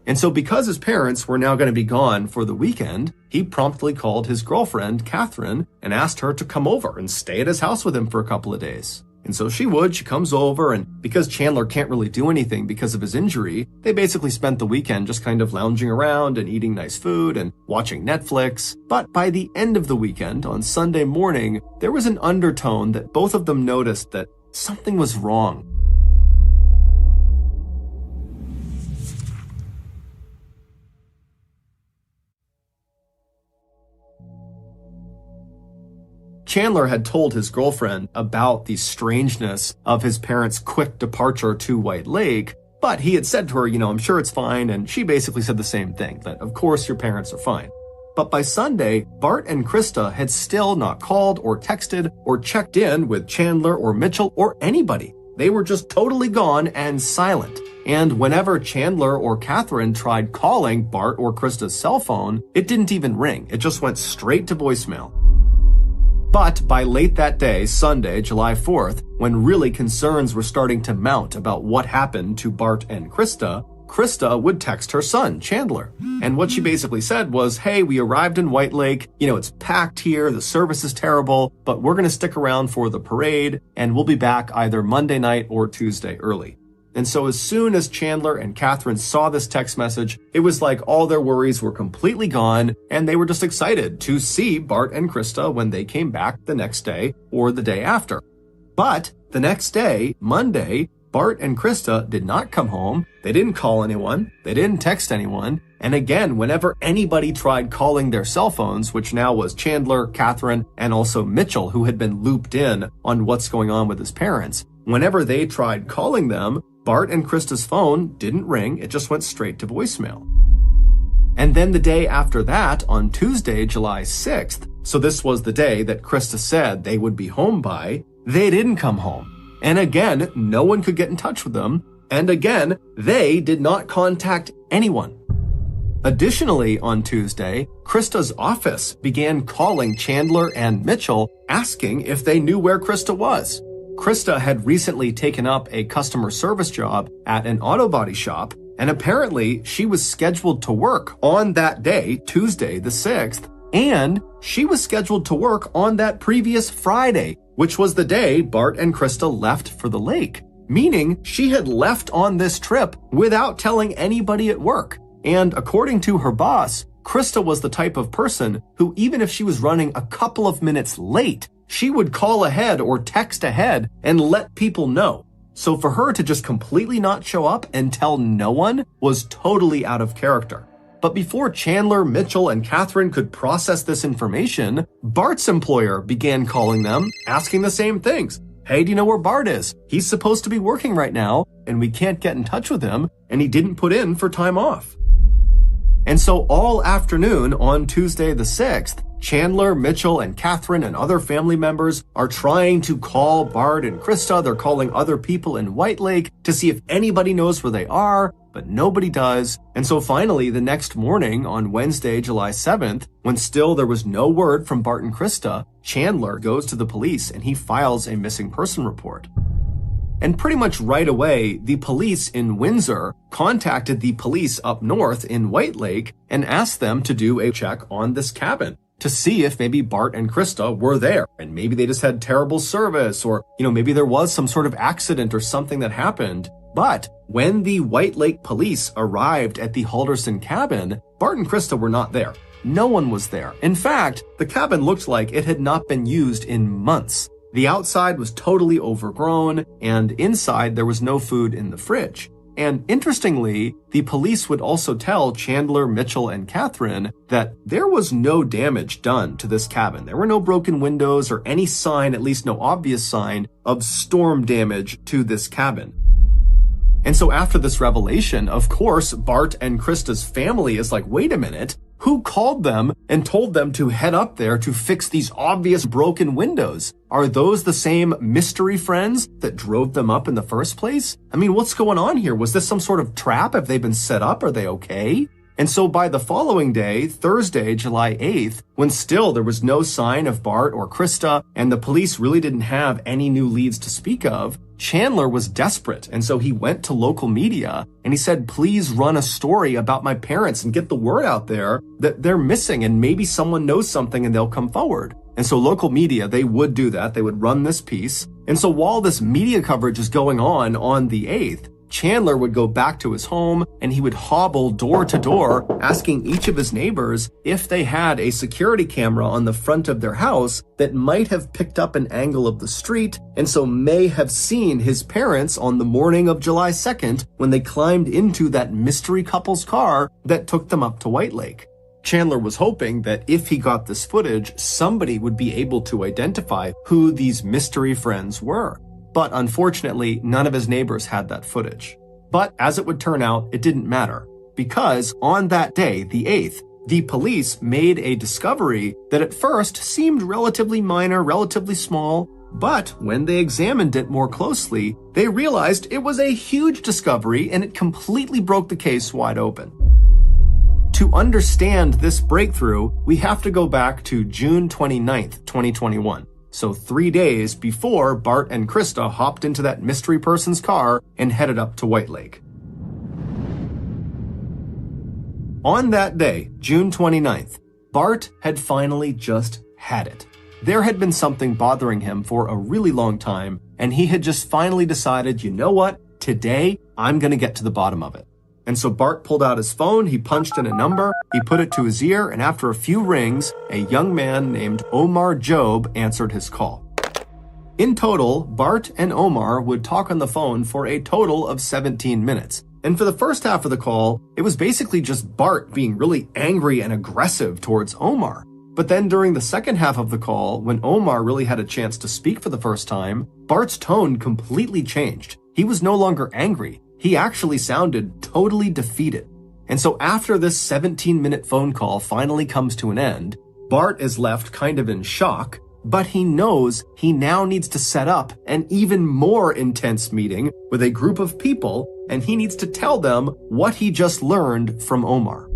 And so because his parents were now going to be gone for the weekend, he promptly called his girlfriend, Catherine, and asked her to come over and stay at his house with him for a couple of days. And so she comes over, and because Chandler can't really do anything because of his injury, they basically spent the weekend just kind of lounging around and eating nice food and watching Netflix. But by the end of the weekend, on Sunday morning, there was an undertone that both of them noticed that something was wrong. Chandler had told his girlfriend about the strangeness of his parents' quick departure to White Lake, but he had said to her, I'm sure it's fine, and she basically said the same thing, that of course your parents are fine. But by Sunday, Bart and Krista had still not called or texted or checked in with Chandler or Mitchell or anybody. They were just totally gone and silent. And whenever Chandler or Catherine tried calling Bart or Krista's cell phone, it didn't even ring. It just went straight to voicemail. But by late that day, Sunday, July 4th, when really concerns were starting to mount about what happened to Bart and Krista, Krista would text her son, Chandler. And what she basically said was, hey, we arrived in White Lake, it's packed here, the service is terrible, but we're going to stick around for the parade, and we'll be back either Monday night or Tuesday early. And so as soon as Chandler and Catherine saw this text message, it was like all their worries were completely gone, and they were just excited to see Bart and Krista when they came back the next day or the day after. But the next day, Monday, Bart and Krista did not come home. They didn't call anyone. They didn't text anyone. And again, whenever anybody tried calling their cell phones, which now was Chandler, Catherine, and also Mitchell, who had been looped in on what's going on with his parents, whenever they tried calling them, Bart and Krista's phone didn't ring. It just went straight to voicemail. And then the day after that, on Tuesday, July 6th, so this was the day that Krista said they would be home by, they didn't come home. And again, no one could get in touch with them. And again, they did not contact anyone. Additionally, on Tuesday, Krista's office began calling Chandler and Mitchell, asking if they knew where Krista was. Krista had recently taken up a customer service job at an auto body shop, and apparently she was scheduled to work on that day, Tuesday the 6th, and she was scheduled to work on that previous Friday, which was the day Bart and Krista left for the lake, meaning she had left on this trip without telling anybody at work. And according to her boss, Krista was the type of person who, even if she was running a couple of minutes late, she would call ahead or text ahead and let people know. So for her to just completely not show up and tell no one was totally out of character. But before Chandler, Mitchell, and Catherine could process this information, Bart's employer began calling them, asking the same things. Hey, do you know where Bart is? He's supposed to be working right now, and we can't get in touch with him, and he didn't put in for time off. And so all afternoon on Tuesday the 6th, Chandler, Mitchell, and Catherine and other family members are trying to call Bart and Krista. They're calling other people in White Lake to see if anybody knows where they are, but nobody does. And so finally, the next morning on Wednesday, July 7th, when still there was no word from Bart and Krista, Chandler goes to the police and he files a missing person report. And pretty much right away, the police in Windsor contacted the police up north in White Lake and asked them to do a check on this cabin to see if maybe Bart and Krista were there. And maybe they just had terrible service, or, maybe there was some sort of accident or something that happened. But when the White Lake police arrived at the Halderson cabin, Bart and Krista were not there. No one was there. In fact, the cabin looked like it had not been used in months. The outside was totally overgrown, and inside there was no food in the fridge. And interestingly, the police would also tell Chandler, Mitchell, and Catherine that there was no damage done to this cabin. There were no broken windows or any sign, at least no obvious sign, of storm damage to this cabin. And so after this revelation, of course, Bart and Krista's family is like, wait a minute, who called them and told them to head up there to fix these obvious broken windows? Are those the same mystery friends that drove them up in the first place? I mean, what's going on here? Was this some sort of trap? Have they been set up? Are they okay? And so by the following day, Thursday, July 8th, when still there was no sign of Bart or Krista, and the police really didn't have any new leads to speak of, Chandler was desperate. And so he went to local media and he said, please run a story about my parents and get the word out there that they're missing and maybe someone knows something and they'll come forward. And so local media, they would do that. They would run this piece. And so while this media coverage is going on the 8th, Chandler would go back to his home and he would hobble door to door, asking each of his neighbors if they had a security camera on the front of their house that might have picked up an angle of the street and so may have seen his parents on the morning of July 2nd when they climbed into that mystery couple's car that took them up to White Lake. Chandler was hoping that if he got this footage, somebody would be able to identify who these mystery friends were. But unfortunately, none of his neighbors had that footage. But as it would turn out, it didn't matter, because on that day, the 8th, the police made a discovery that at first seemed relatively minor, relatively small, but when they examined it more closely, they realized it was a huge discovery and it completely broke the case wide open. To understand this breakthrough, we have to go back to June 29th, 2021. So 3 days before Bart and Krista hopped into that mystery person's car and headed up to White Lake. On that day, June 29th, Bart had finally just had it. There had been something bothering him for a really long time, and he had just finally decided, you know what? today I'm going to get to the bottom of it. And so Bart pulled out his phone, he punched in a number, he put it to his ear, and after a few rings, a young man named Omar Job answered his call. In total, Bart and Omar would talk on the phone for a total of 17 minutes. And for the first half of the call, it was basically just Bart being really angry and aggressive towards Omar. But then during the second half of the call, when Omar really had a chance to speak for the first time, Bart's tone completely changed. He was no longer angry. He actually sounded totally defeated. And so after this 17-minute phone call finally comes to an end, Bart is left kind of in shock, but he knows he now needs to set up an even more intense meeting with a group of people, and he needs to tell them what he just learned from Omar.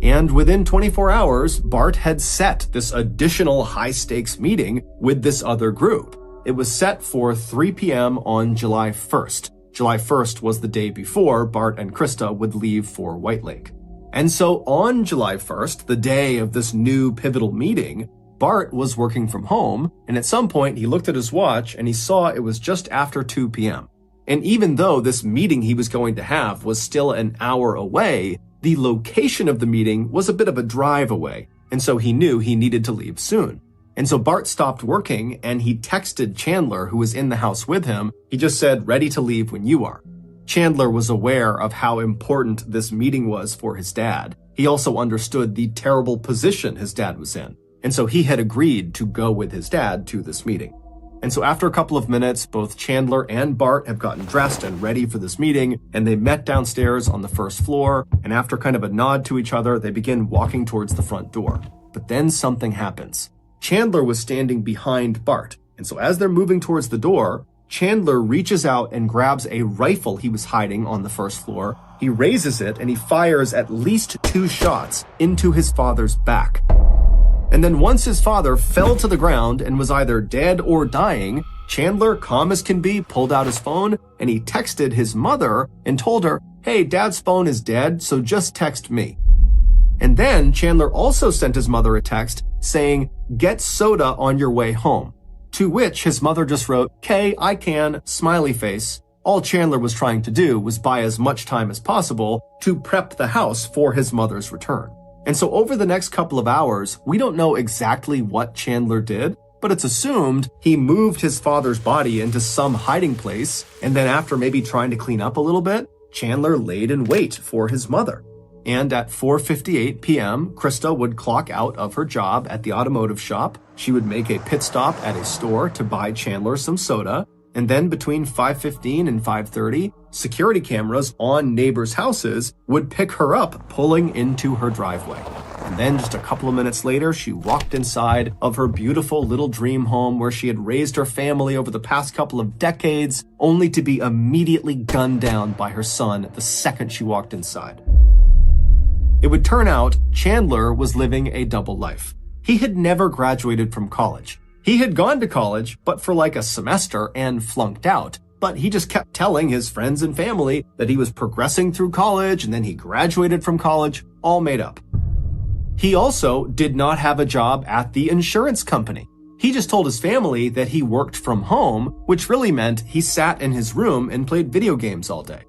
And within 24 hours, Bart had set this additional high-stakes meeting with this other group. It was set for 3 p.m. on July 1st. July 1st was the day before Bart and Krista would leave for White Lake. And so on July 1st, the day of this new pivotal meeting, Bart was working from home, and at some point he looked at his watch and he saw it was just after 2 p.m. And even though this meeting he was going to have was still an hour away, the location of the meeting was a bit of a drive away, and so he knew he needed to leave soon. And so Bart stopped working and he texted Chandler, who was in the house with him. He just said, "Ready to leave when you are." Chandler was aware of how important this meeting was for his dad. He also understood the terrible position his dad was in. And so he had agreed to go with his dad to this meeting. And so after a couple of minutes, both Chandler and Bart have gotten dressed and ready for this meeting, and they met downstairs on the first floor, and after kind of a nod to each other, they begin walking towards the front door. But then something happens. Chandler was standing behind Bart, and so as they're moving towards the door, Chandler reaches out and grabs a rifle he was hiding on the first floor. He raises it and he fires at least 2 shots into his father's back. And then once his father fell to the ground and was either dead or dying, Chandler, calm as can be, pulled out his phone and he texted his mother and told her, "Hey, Dad's phone is dead, so just text me." And then Chandler also sent his mother a text saying, "Get soda on your way home." To which his mother just wrote, "'Kay, I can," smiley face. All Chandler was trying to do was buy as much time as possible to prep the house for his mother's return. And so over the next couple of hours, we don't know exactly what Chandler did, but it's assumed he moved his father's body into some hiding place, and then after maybe trying to clean up a little bit, Chandler laid in wait for his mother. And at 4:58 p.m., Krista would clock out of her job at the automotive shop. She would make a pit stop at a store to buy Chandler some soda. And then between 5:15 and 5:30, security cameras on neighbors' houses would pick her up pulling into her driveway. And then just a couple of minutes later, she walked inside of her beautiful little dream home where she had raised her family over the past couple of decades, only to be immediately gunned down by her son the second she walked inside. It would turn out Chandler was living a double life. He had never graduated from college. He had gone to college, but for like a semester and flunked out. But he just kept telling his friends and family that he was progressing through college and then he graduated from college, all made up. He also did not have a job at the insurance company. He just told his family that he worked from home, which really meant he sat in his room and played video games all day.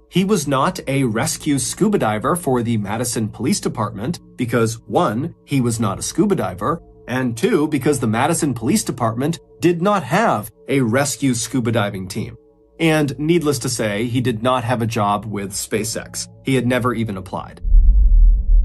He was not a rescue scuba diver for the Madison Police Department because 1, he was not a scuba diver, and 2, because the Madison Police Department did not have a rescue scuba diving team. And needless to say, he did not have a job with SpaceX. He had never even applied.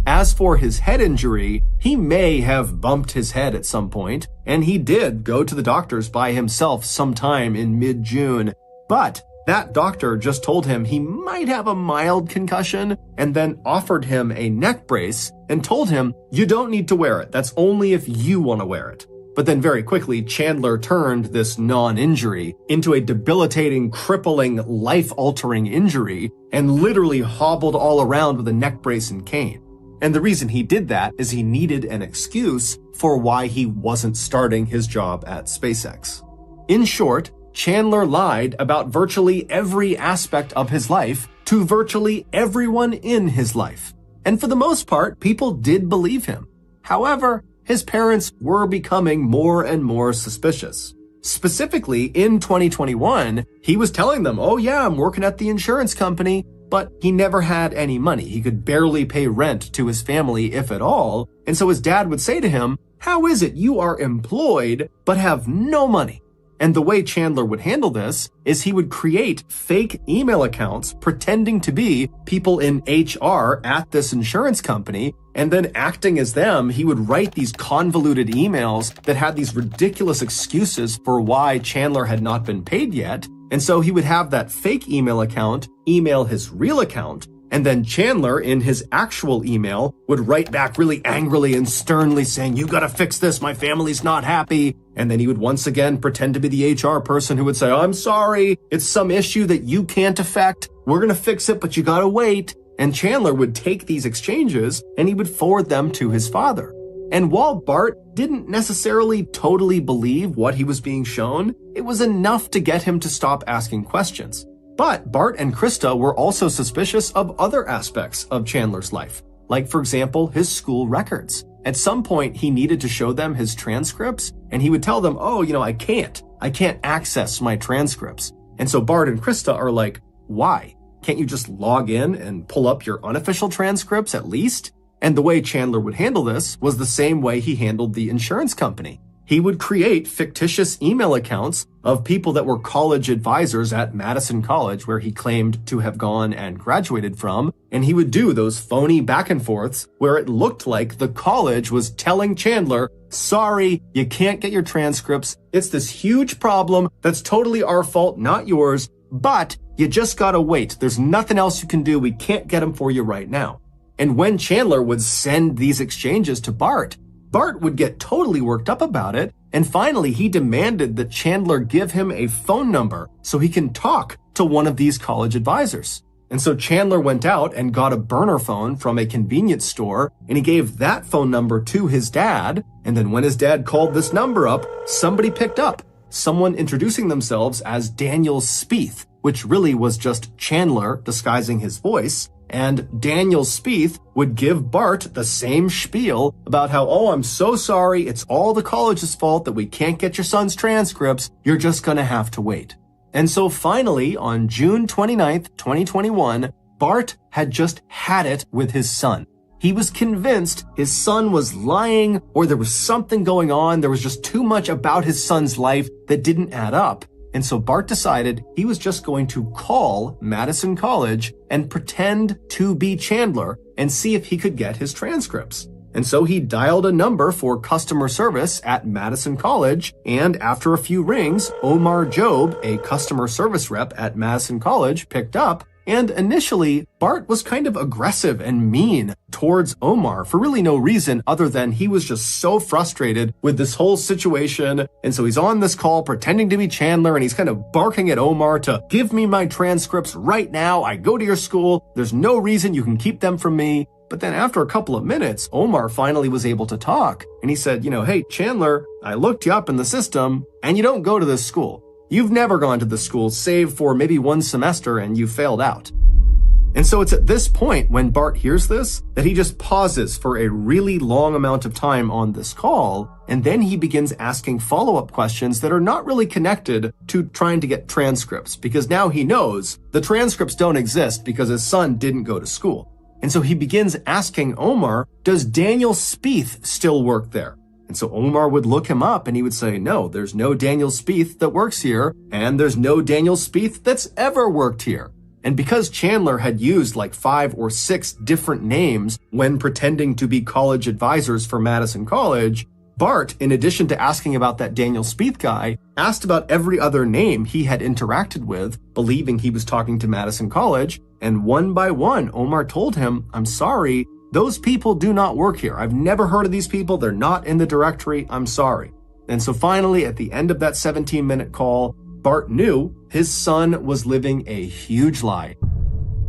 As for his head injury, he may have bumped his head at some point, and he did go to the doctors by himself sometime in mid-June, but that doctor just told him he might have a mild concussion and then offered him a neck brace and told him, "You don't need to wear it. That's only if you want to wear it." But then very quickly, Chandler turned this non-injury into a debilitating, crippling, life-altering injury and literally hobbled all around with a neck brace and cane. And the reason he did that is he needed an excuse for why he wasn't starting his job at SpaceX. In short, Chandler lied about virtually every aspect of his life to virtually everyone in his life. And for the most part, people did believe him. However, his parents were becoming more and more suspicious. Specifically, in 2021, he was telling them, oh yeah, I'm working at the insurance company, but he never had any money. He could barely pay rent to his family, if at all. And so his dad would say to him, how is it you are employed but have no money? And the way Chandler would handle this is he would create fake email accounts pretending to be people in HR at this insurance company, and then acting as them, he would write these convoluted emails that had these ridiculous excuses for why Chandler had not been paid yet. And so he would have that fake email account email his real account, and then Chandler, in his actual email, would write back really angrily and sternly saying, you gotta fix this, my family's not happy. And then he would once again pretend to be the HR person who would say, I'm sorry, it's some issue that you can't affect. We're gonna fix it, but you gotta wait. And Chandler would take these exchanges and he would forward them to his father. And while Bart didn't necessarily totally believe what he was being shown, it was enough to get him to stop asking questions. But Bart and Krista were also suspicious of other aspects of Chandler's life, like, for example, his school records. At some point, he needed to show them his transcripts, and he would tell them, oh, I can't access my transcripts. And so Bart and Krista are like, why? Can't you just log in and pull up your unofficial transcripts at least? And the way Chandler would handle this was the same way he handled the insurance company. He would create fictitious email accounts of people that were college advisors at Madison College, where he claimed to have gone and graduated from, and he would do those phony back and forths where it looked like the college was telling Chandler, sorry, you can't get your transcripts. It's this huge problem that's totally our fault, not yours, but you just gotta wait. There's nothing else you can do. We can't get them for you right now. And when Chandler would send these exchanges to Bart would get totally worked up about it, and finally he demanded that Chandler give him a phone number so he can talk to one of these college advisors. And so Chandler went out and got a burner phone from a convenience store, and he gave that phone number to his dad, and then when his dad called this number up, somebody picked up, someone introducing themselves as Daniel Spieth, which really was just Chandler disguising his voice. And Daniel Spieth would give Bart the same spiel about how, oh, I'm so sorry, it's all the college's fault that we can't get your son's transcripts, you're just gonna have to wait. And so finally, on June 29th, 2021, Bart had just had it with his son. He was convinced his son was lying, or there was something going on, there was just too much about his son's life that didn't add up. And so Bart decided he was just going to call Madison College and pretend to be Chandler and see if he could get his transcripts. And so he dialed a number for customer service at Madison College, and after a few rings, Omar Job, a customer service rep at Madison College, picked up. And initially, Bart was kind of aggressive and mean towards Omar for really no reason other than he was just so frustrated with this whole situation. And so he's on this call pretending to be Chandler, and he's kind of barking at Omar to give me my transcripts right now. I go to your school. There's no reason you can keep them from me. But then after a couple of minutes, Omar finally was able to talk. And he said, hey, Chandler, I looked you up in the system and you don't go to this school. You've never gone to the school, save for maybe one semester, and you failed out. And so it's at this point when Bart hears this that he just pauses for a really long amount of time on this call, and then he begins asking follow-up questions that are not really connected to trying to get transcripts, because now he knows the transcripts don't exist because his son didn't go to school. And so he begins asking Omar, does Daniel Spieth still work there? And so Omar would look him up and he would say, no, there's no Daniel Spieth that works here, and there's no Daniel Spieth that's ever worked here. And because Chandler had used like 5 or 6 different names when pretending to be college advisors for Madison College, Bart, in addition to asking about that Daniel Spieth guy, asked about every other name he had interacted with, believing he was talking to Madison College, and one by one, Omar told him, I'm sorry, those people do not work here. I've never heard of these people. They're not in the directory. I'm sorry. And so finally, at the end of that 17-minute call, Bart knew his son was living a huge lie.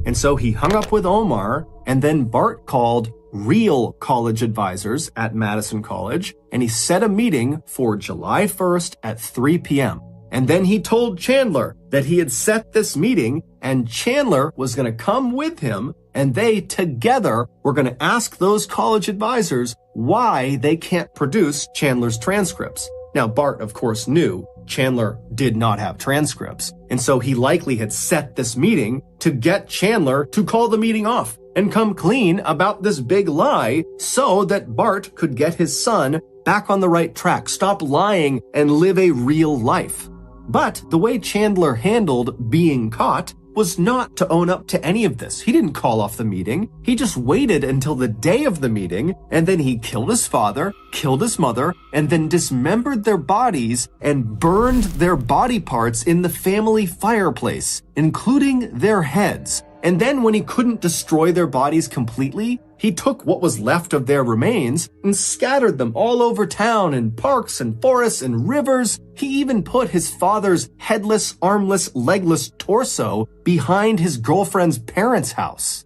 And so he hung up with Omar, and then Bart called real college advisors at Madison College, and he set a meeting for July 1st at 3 p.m. And then he told Chandler that he had set this meeting, and Chandler was going to come with him, and they together were going to ask those college advisors why they can't produce Chandler's transcripts. Now, Bart, of course, knew Chandler did not have transcripts, and so he likely had set this meeting to get Chandler to call the meeting off and come clean about this big lie so that Bart could get his son back on the right track, stop lying, and live a real life. But the way Chandler handled being caught was not to own up to any of this. He didn't call off the meeting. He just waited until the day of the meeting, and then he killed his father, killed his mother, and then dismembered their bodies and burned their body parts in the family fireplace, including their heads. And then when he couldn't destroy their bodies completely, he took what was left of their remains and scattered them all over town in parks and forests and rivers. He even put his father's headless, armless, legless torso behind his girlfriend's parents' house.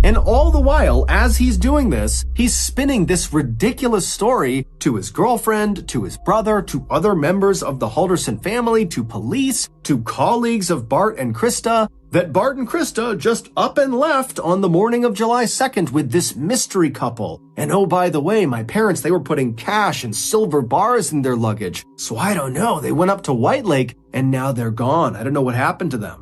And all the while, as he's doing this, he's spinning this ridiculous story to his girlfriend, to his brother, to other members of the Halderson family, to police, to colleagues of Bart and Krista, that Bart and Krista just up and left on the morning of July 2nd with this mystery couple. And oh, by the way, my parents, they were putting cash and silver bars in their luggage. So I don't know, they went up to White Lake and now they're gone. I don't know what happened to them.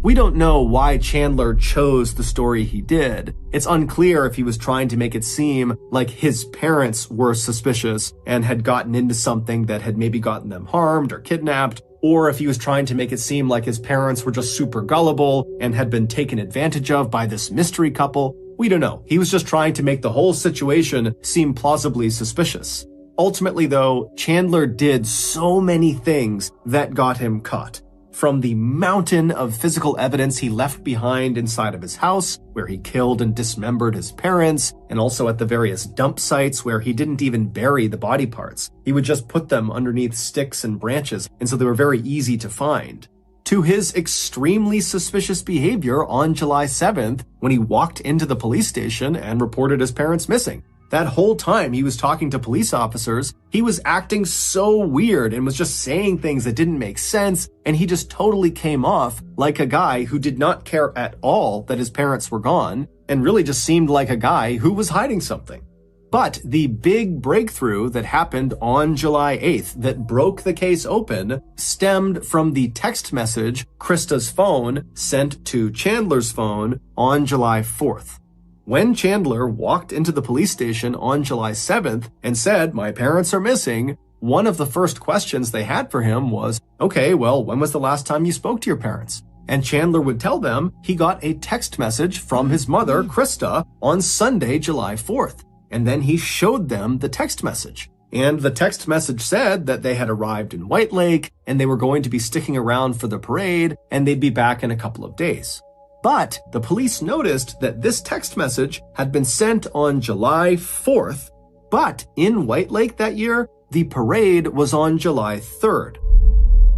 We don't know why Chandler chose the story he did. It's unclear if he was trying to make it seem like his parents were suspicious and had gotten into something that had maybe gotten them harmed or kidnapped, or if he was trying to make it seem like his parents were just super gullible and had been taken advantage of by this mystery couple. We don't know. He was just trying to make the whole situation seem plausibly suspicious. Ultimately, though, Chandler did so many things that got him caught. From the mountain of physical evidence he left behind inside of his house, where he killed and dismembered his parents, and also at the various dump sites where he didn't even bury the body parts. He would just put them underneath sticks and branches, and so they were very easy to find. To his extremely suspicious behavior on July 7th, when he walked into the police station and reported his parents missing. That whole time he was talking to police officers, he was acting so weird and was just saying things that didn't make sense, and he just totally came off like a guy who did not care at all that his parents were gone, and really just seemed like a guy who was hiding something. But the big breakthrough that happened on July 8th that broke the case open stemmed from the text message Krista's phone sent to Chandler's phone on July 4th. When Chandler walked into the police station on July 7th and said, "My parents are missing," one of the first questions they had for him was, "Okay, well, when was the last time you spoke to your parents?" And Chandler would tell them he got a text message from his mother, Krista, on Sunday, July 4th. And then he showed them the text message. And the text message said that they had arrived in White Lake and they were going to be sticking around for the parade and they'd be back in a couple of days. But the police noticed that this text message had been sent on July 4th, but in White Lake that year, the parade was on July 3rd.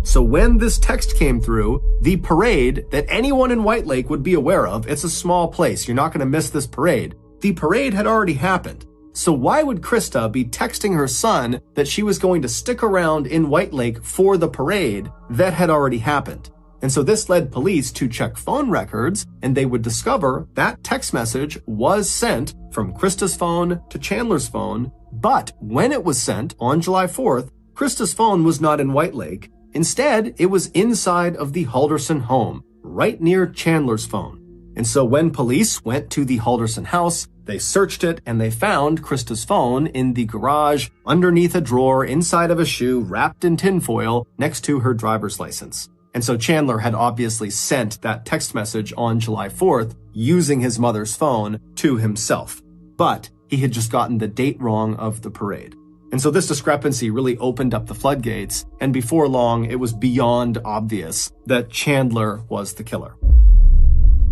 So when this text came through, the parade that anyone in White Lake would be aware of, it's a small place, you're not going to miss this parade. The parade had already happened. So why would Krista be texting her son that she was going to stick around in White Lake for the parade that had already happened? And so this led police to check phone records, and they would discover that text message was sent from Krista's phone to Chandler's phone, but when it was sent on July 4th, Krista's phone was not in White Lake. Instead, it was inside of the Halderson home, right near Chandler's phone. And so when police went to the Halderson house, they searched it and they found Krista's phone in the garage, underneath a drawer, inside of a shoe, wrapped in tinfoil, next to her driver's license. And so Chandler had obviously sent that text message on July 4th using his mother's phone to himself. But he had just gotten the date wrong of the parade. And so this discrepancy really opened up the floodgates, and before long, it was beyond obvious that Chandler was the killer.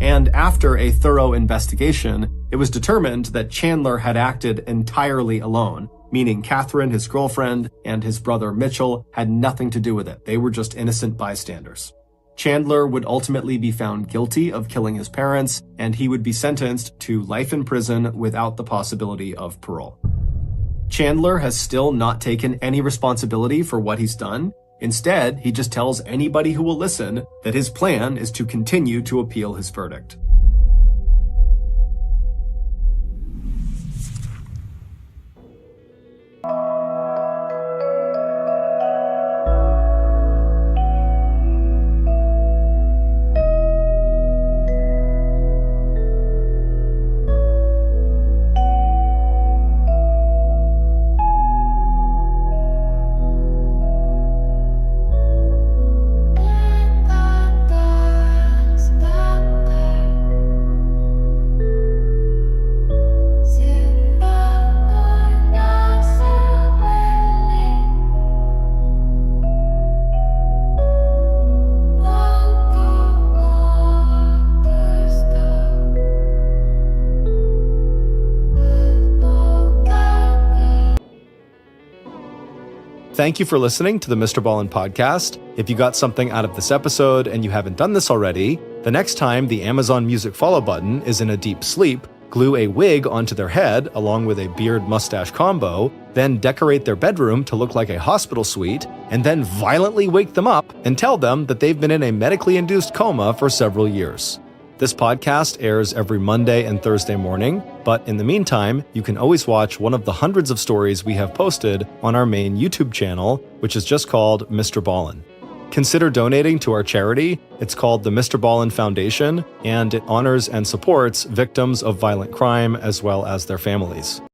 And after a thorough investigation, it was determined that Chandler had acted entirely alone, meaning Catherine, his girlfriend, and his brother Mitchell had nothing to do with it. They were just innocent bystanders. Chandler would ultimately be found guilty of killing his parents, and he would be sentenced to life in prison without the possibility of parole. Chandler has still not taken any responsibility for what he's done. Instead, he just tells anybody who will listen that his plan is to continue to appeal his verdict. Thank you for listening to the Mr. Ballin podcast. If you got something out of this episode and you haven't done this already, the next time the Amazon Music follow button is in a deep sleep, glue a wig onto their head along with a beard-mustache combo, then decorate their bedroom to look like a hospital suite, and then violently wake them up and tell them that they've been in a medically induced coma for several years. This podcast airs every Monday and Thursday morning, but in the meantime, you can always watch one of the hundreds of stories we have posted on our main YouTube channel, which is just called Mr. Ballin. Consider donating to our charity. It's called the Mr. Ballin Foundation, and it honors and supports victims of violent crime as well as their families.